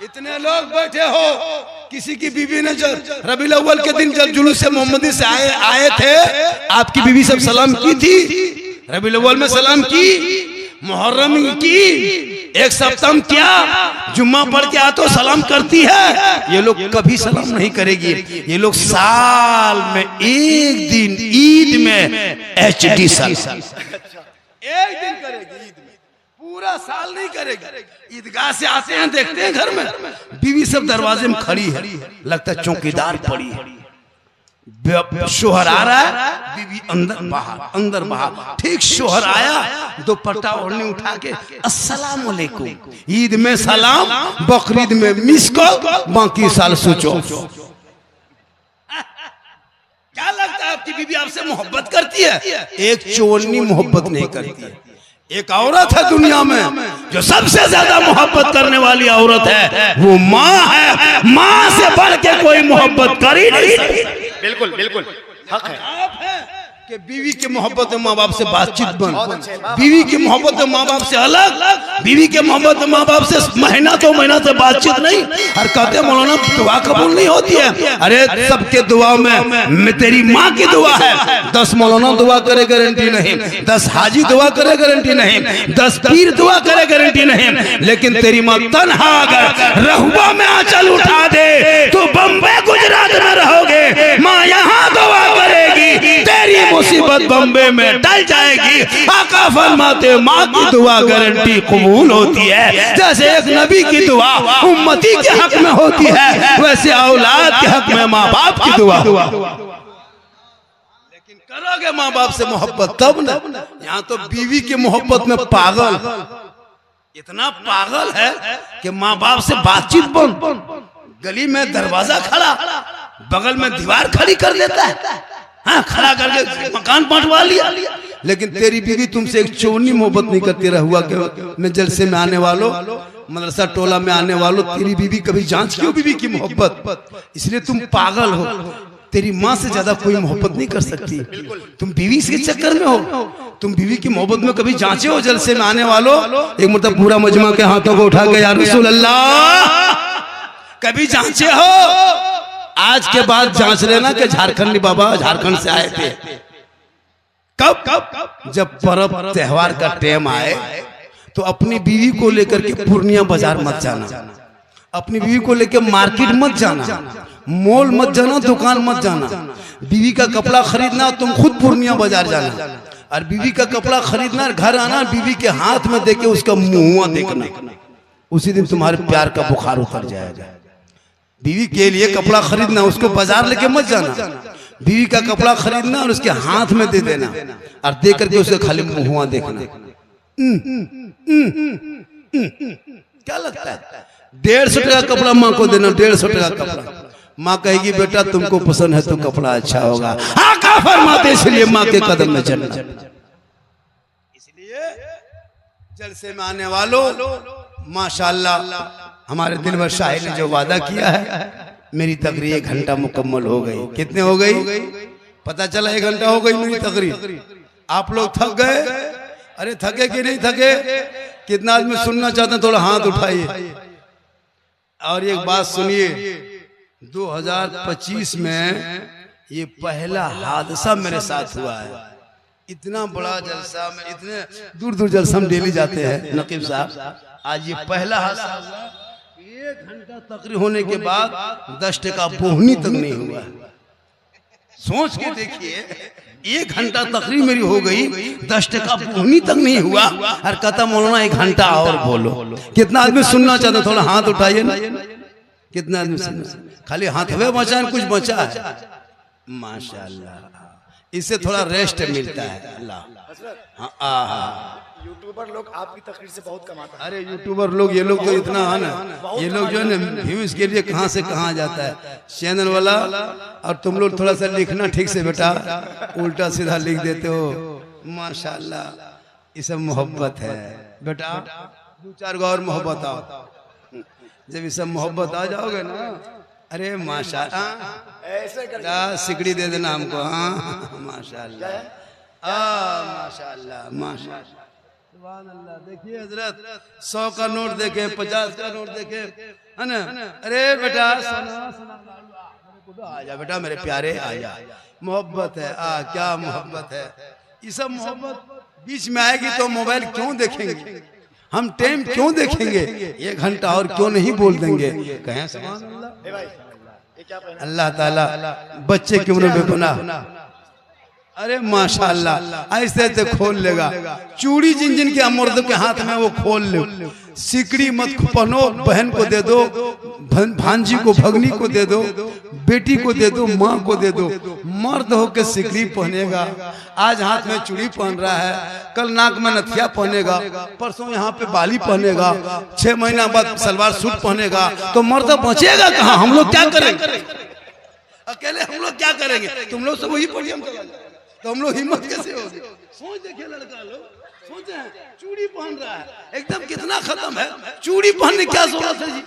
इतने लोग बैठे हो, किसी की बीवी ने रबीउल अव्वल के दिन जब जुलूस से मोहम्मदी से आए थे, आपकी बीवी सब सलाम की थी, रबीउल अव्वल में सलाम की, मुहर्रम की, एक सप्ताह क्या, जुम्मा पढ़ के आ तो सलाम करती है। ये लोग कभी सलाम नहीं करेगी, ये लोग साल में एक दिन ईद में HD सलाम एक दिन करेगी, ईद में, पूरा साल नहीं करेगी। ईदगाह से आते हैं, देखते हैं घर में बीवी सब दरवाजे में खड़ी है, लगता है चौकीदार पड़ी है, शोहर आ रहा है, बीवी अंदर बाहर। ठीक शोहर आया, दुपट्टा ओढ़नी उठा के अस्सलाम वालेकुम, ईद में सलाम, बकरीद में मिस कॉल, बाकी साल सोचो। क्या लगता है आपकी बीवी आपसे मोहब्बत करती है? एक चोरनी मोहब्बत नहीं करती है। एक औरत है दुनिया में जो सबसे ज्यादा मोहब्बत करने वाली औरत है, वो माँ है। माँ से बढ़ के कोई मोहब्बत कर ही नहीं सकती। बिल्कुल बिल्कुल हक है। आप है कि बीवी की मोहब्बत में माँ बाप से बातचीत बंद, बीवी की मोहब्बत में माँ बाप से अलग, बीवी के मोहब्बत में माँ बाप से महीना तो महीना से बातचीत नहीं। और कहते मौलाना दुआ कबूल नहीं होती है। अरे सबके दुआ में तेरी माँ की दुआ है। 10 मौलाना दुआ करे गारंटी नहीं, 10 हाजी दुआ करे गारंटी नहीं, 10 पीर दुआ करे गारंटी नहीं, लेकिन तेरी माँ तन्हा अगर रहुआ में आंचल उठा दे तो बम्बई गुजरात में रहोगे, माँ यहाँ दुआ करेगी, तेरी मुसीबत बम्बे में टल जाएगी। आका फरमाते माँ की दुआ गारंटी कबूल होती है। जैसे एक नबी की दुआ उम्मती के हक में होती है, वैसे औलाद के हक में माँ बाप की दुआ। लेकिन करोगे माँ बाप से मोहब्बत तब ना। यहाँ तो बीवी की मोहब्बत में पागल, इतना पागल है कि माँ बाप से बातचीत बंद, गली में दरवाजा खड़ा, बगल में दीवार खड़ी कर देता है, हाँ खड़ा करके मकान पहुंचवा लिया। लेकिन तेरी बीवी तुमसे एक चोरनी मोहब्बत नहीं करती। रहुआ के में जलसे में आने वालों, मदरसा टोला में आने वालों, तेरी बीवी कभी जांच क्यों बीवी की मोहब्बत? इसलिए तुम पागल हो। तेरी माँ से ज्यादा कोई मोहब्बत नहीं कर सकती। तुम बीवी के चक्कर में हो। तुम बीवी की मोहब्बत में कभी जांचे हो? जलसे में आने वालों, एक मतलब पूरा मजमा के हाथों को उठा के या रसूल अल्लाह कभी जांचे हो? आज के बाद जांच लेना कि झारखंडी बाबा झारखंड से आए थे। कब जब पर्व त्योहार का टाइम आए तो अपनी बीवी को लेकर के पूर्णिया बाजार मत जाना, अपनी बीवी को लेकर मार्केट मत जाना, मॉल मत जाना, दुकान मत जाना। बीवी का कपड़ा खरीदना तुम खुद पूर्णिया बाजार जाना, और बीवी का कपड़ा खरीदना घर आना, बीवी के हाथ में देके उसका मुंह देखना। उसी दिन तुम्हारे प्यार का बुखार उतर जाएगा। बीवी के लिए कपड़ा खरीदना, उसको बाजार लेके मत जाना, बीवी का कपड़ा खरीदना और उसके हाथ में दे देना, और दे करके उसे खाली मुंह देखना। क्या लगता है? 150 टका कपड़ा माँ को देना, 150 टका कपड़ा। माँ कहेगी बेटा तुमको पसंद है तो कपड़ा अच्छा होगा। आका फरमाते इसलिए माँ के कदम में चलना। इसलिए जलसे में आने वालों, माशाअल्लाह हमारे दिलवर शाही ने जो वादा किया है, मेरी तकरीर 1 घंटा मुकम्मल हो गई। कितने हो गई? पता चला 1 घंटा हो गई मेरी तकरीर। आप लोग थक गए? अरे थके कि नहीं थके? कितना आदमी सुनना चाहते हैं? थोड़ा हाथ उठाइए। और एक बात सुनिए, 2025 में ये पहला हादसा मेरे साथ हुआ है। इतना बड़ा जलसा में, इतने दूर दूर जलसा में डेली जाते हैं नकीब साहब, आज ये पहला हादसा हुआ। 1 घंटा तकरीर होने के बाद 10 टका बोहनी तक नहीं हुआ। सोच के देखिए, 1 घंटा तकरीर मेरी हो गई, 10 टका बोहनी तक नहीं हुआ, और कहता मौलाना 1 घंटा और बोलो। कितना आदमी सुनना चाहते? थोड़ा हाथ उठाइए ना। कितना आदमी सुनना? खाली हाथ हवे बचा है, कुछ बचा है? माशाअल्लाह, इससे थोड़ा रेस्ट मिलता है। अल्लाह हाँ, यूट्यूबर लोग आपकी तकरीर से बहुत कमाते हैं। अरे यूट्यूबर लोग, ये लोग तो इतना है ना, ये लोग जो है ना व्यूज के लिए कहाँ से कहाँ जाता है चैनल वाला। और तुम लोग थोड़ा सा लिखना ठीक से बेटा, उल्टा सीधा लिख देते हो। माशाल्लाह, ये सब मोहब्बत है बेटा। दो चार गो और मोहब्बत आओ। जब ये सब मोहब्बत आ जाओगे ना, अरे माशाल्लाह, ऐसे कर सिकड़ी दे देना हमको। हाँ माशाल्लाह, माशाल्लाह माशाल्लाह, सुभान अल्लाह। देखिए हजरत, 100 का नोट देखे, 50 का नोट देखे, है ना। अरे बेटा आ जा बेटा, मेरे प्यारे आ जा, मोहब्बत है। क्या मोहब्बत है। ये सब मोहब्बत बीच में आएगी तो मोबाइल क्यों देखेंगे, हम टाइम क्यों देखेंगे, 1 घंटा और क्यों नहीं बोल देंगे। कहें सुभान अल्लाह। भाई ये क्या पहना? अल्लाह ताला बच्चे की उम्र में बना। अरे माशाल्लाह, ऐसे ऐसे खोल लेगा। चूड़ी जिन जिन के मर्द के हाथ में वो खोल ले। सिकड़ी मत पहनो, बहन को दे दो, भांजी को, भगनी को दे दो, बेटी को दे दो, माँ को दे दो। मर्द हो के सिकड़ी पहनेगा। आज हाथ में चूड़ी पहन रहा है, कल नाक में नथिया पहनेगा, परसों यहाँ पे बाली पहनेगा, 6 महीना बाद सलवार सूट पहनेगा, तो मर्द बचेगा कहाँ। हम लोग क्या करेंगे अकेले, हम लोग क्या करेंगे। तुम लोग सब वही पढ़िए, तो हम लोग हिम्मत कैसे होगी। सोच देखिए लड़का लोग, सोचे चूड़ी पहन रहा है, एकदम कितना खत्म है। चूड़ी पहनने क्या जरूरत है जी।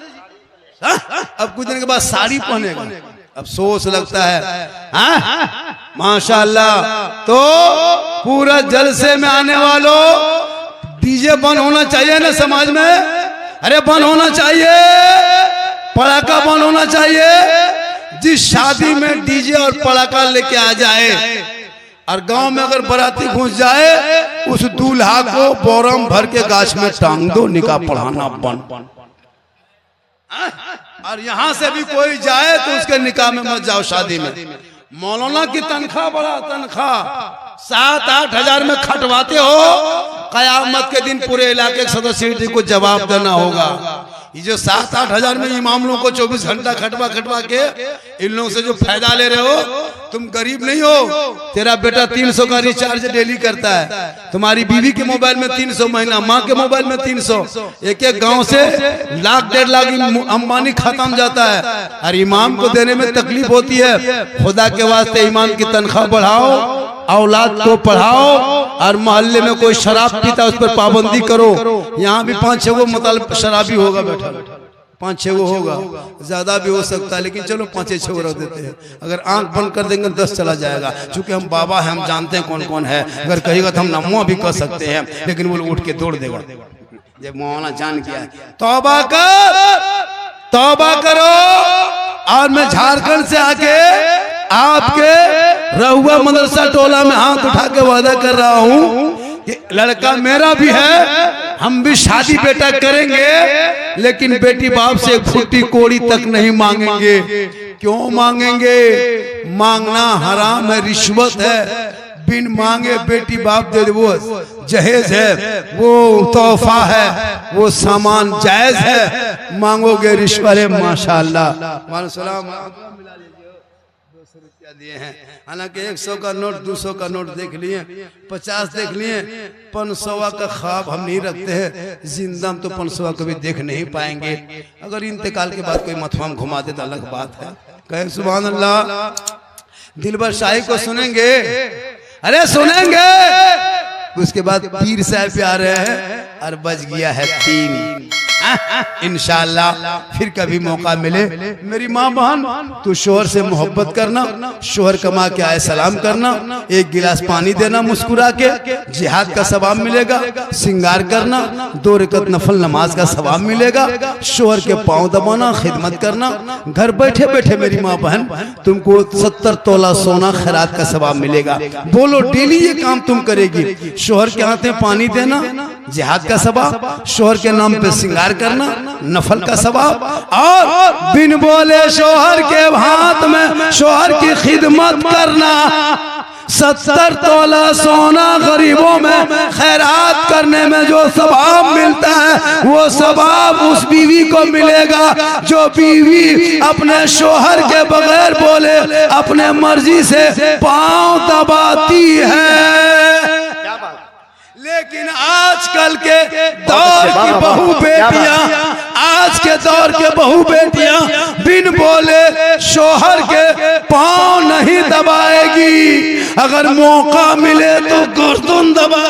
अब कुछ दिन के बाद साड़ी पहनेगा, अफसोस लगता है। माशाल्लाह। तो पूरा जलसे में आने वालों, डीजे बंद होना चाहिए ना समाज में। अरे बंद होना चाहिए, पड़ाका बंद होना चाहिए। जिस शादी में डीजे और पड़ाका लेके आ जाए और गांव में अगर बाराती घुस जाए, उस दूल्हा को बोरम भर के गाछ में टांग दो, निकाह पढ़ाना बंद। और यहां से भी कोई जाए तो उसके निकाह में मत जाओ, शादी में। मौलाना की तनख्वाह, बड़ा तनख्वाह 7-8 हजार में खटवाते हो, कयामत के दिन पूरे इलाके के सदस्य को जवाब देना होगा। ये जो 7-8 हजार में इमाम लोगों को 24 घंटा खटवा के इन लोगों से जो फायदा ले रहे हो, तुम गरीब नहीं हो। तेरा बेटा 300 का रिचार्ज डेली करता है, तुम्हारी बीवी के मोबाइल में 300 महीना, माँ के मोबाइल में 300, एक एक गांव से 1-1.5 लाख अंबानी खत्म जाता है, और इमाम को देने में तकलीफ होती है। खुदा के वास्ते इमाम की तनख्वाह बढ़ाओ, औलाद को पढ़ाओ, और मोहल्ले में कोई शराब पीता उस पर पाबंदी करो। यहाँ भी 5-6 गो मतलब शराबी होगा बैठा, 5-6 गो होगा, ज्यादा भी हो सकता है, लेकिन चलो 5-6 गो रख देते हैं। अगर आंख बंद कर देंगे 10 चला जाएगा, क्योंकि हम बाबा हैं, हम जानते हैं कौन कौन है। अगर कहेगा तो हम नमो भी कर सकते हैं, लेकिन वो उठ के दौड़ देगा। जब मौलाना जान किया, तौबा करो। और मैं झारखंड से आके आपके रहुआ मदरसा टोला में हाथ उठा के वादा कर रहा हूँ कि लड़का मेरा भी है, हम भी शादी बेटा करेंगे, लेकिन बेटी बाप से 1 फुट्टी कोड़ी तक नहीं मांगेंगे। क्यों मांगेंगे? मांगना हराम है, रिश्वत है। बिन मांगे बेटी बाप दे दे, वो जहेज है, वो तोहफा है, वो सामान जायज है। मांगोगे रिश्वत है। माशाअल्लाह, दिए हैं। हालांकि 100 का नोट, 200 का नोट देख लिए, 50 देख लिए, 500 का ख्वाब हम नहीं रखते हैं। जिंदा तो 500 कभी देख नहीं पाएंगे। अगर इंतकाल के बाद कोई मथवाम घुमा दे तो अलग बात है। कहे सुभान अल्लाह। दिलबर शाही को सुनेंगे, अरे सुनेंगे। उसके बाद पीर साहब पे आ रहे हैं और बज गया है 3। इंशाअल्लाह फिर कभी मौका मिले, मेरी माँ बहन, तू शोहर से मोहब्बत करना, शोहर कमा के आए सलाम करना, 1 गिलास पानी देना मुस्कुरा के, जिहाद का सवाब मिलेगा। सिंगार करना, 2 रकत नफल नमाज का सवाब मिलेगा। शोहर के पाँव दबाना, खिदमत करना। घर बैठे बैठे मेरी माँ बहन तुमको 70 तोला सोना खैरात का सवाब मिलेगा। बोलो डेली ये काम तुम करेगी। शोहर के हाथ में पानी देना, जिहाद का सवाब, शोहर के नाम पे सिंगार करना, नफल का सवाब, और बिन बोले शोहर के हाथ में शोहर की खिदमत करना। 70 तोला सोना गरीबों में खैरात करने में जो सवाब मिलता है, वो सवाब उस बीवी को मिलेगा जो बीवी अपने शोहर के बगैर बोले अपने मर्जी से पांव दबाती है। लेकिन आजकल के दौर की बहू बेटियां, आज के दौर के बहू बेटियां बिन बोले शोहर के पांव नहीं दबाएगी। अगर मौका मिले तो गर्दन दबा।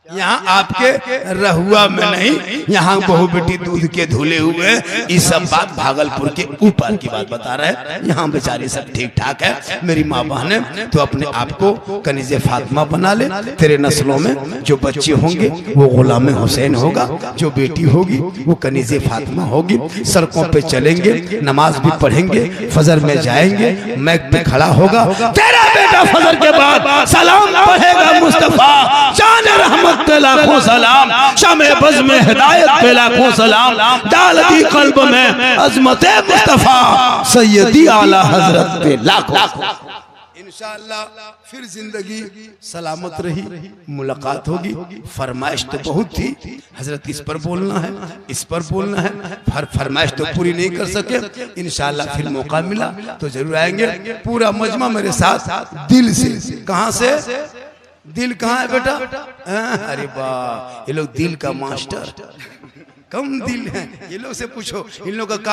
यहाँ आपके रहुआ में नहीं, यहाँ बहू बेटी दूध के धुले हुए। ये सब बात भागलपुर के ऊपर की बात बता रहे हैं। यहाँ बेचारी सब ठीक ठाक है। मेरी माँ बहने तो अपने आप को कनीज़े फातिमा बना ले। तेरे नस्लों में जो बच्चे होंगे वो गुलाम हुसैन होगा, जो बेटी होगी वो कनीज़े फातिमा होगी। सड़कों पे चलेंगे, नमाज भी पढ़ेंगे, फजर में जाएंगे, मैक पे खड़ा होगा, तेरा बेटा फजर के बाद सलाम पढ़ेगा मुस्तफा जान रहमत पे लाखों सलाम, शमे बज़ में हिदायत पे लाखों सलाम, डाल दी कल्ब में अज़मत मुस्तफा सैयदी आला हजरत पे लाखों। इंशाअल्लाह फिर जिंदगी सलामत रही, मुलाकात होगी। फरमाइश तो बहुत थी हजरत, इस पर बोलना है, इस पर बोलना है, फरमाइश तो पूरी नहीं कर सके। इंशाअल्लाह फिर मौका मिला तो जरूर आएंगे। पूरा मजमा मेरे साथ दिल से। कहाँ से? दिल कहाँ है बेटा? अरे वाह, ये लोग दिल का मास्टर, कम दिल है ये लोग से पूछो। इन लोग का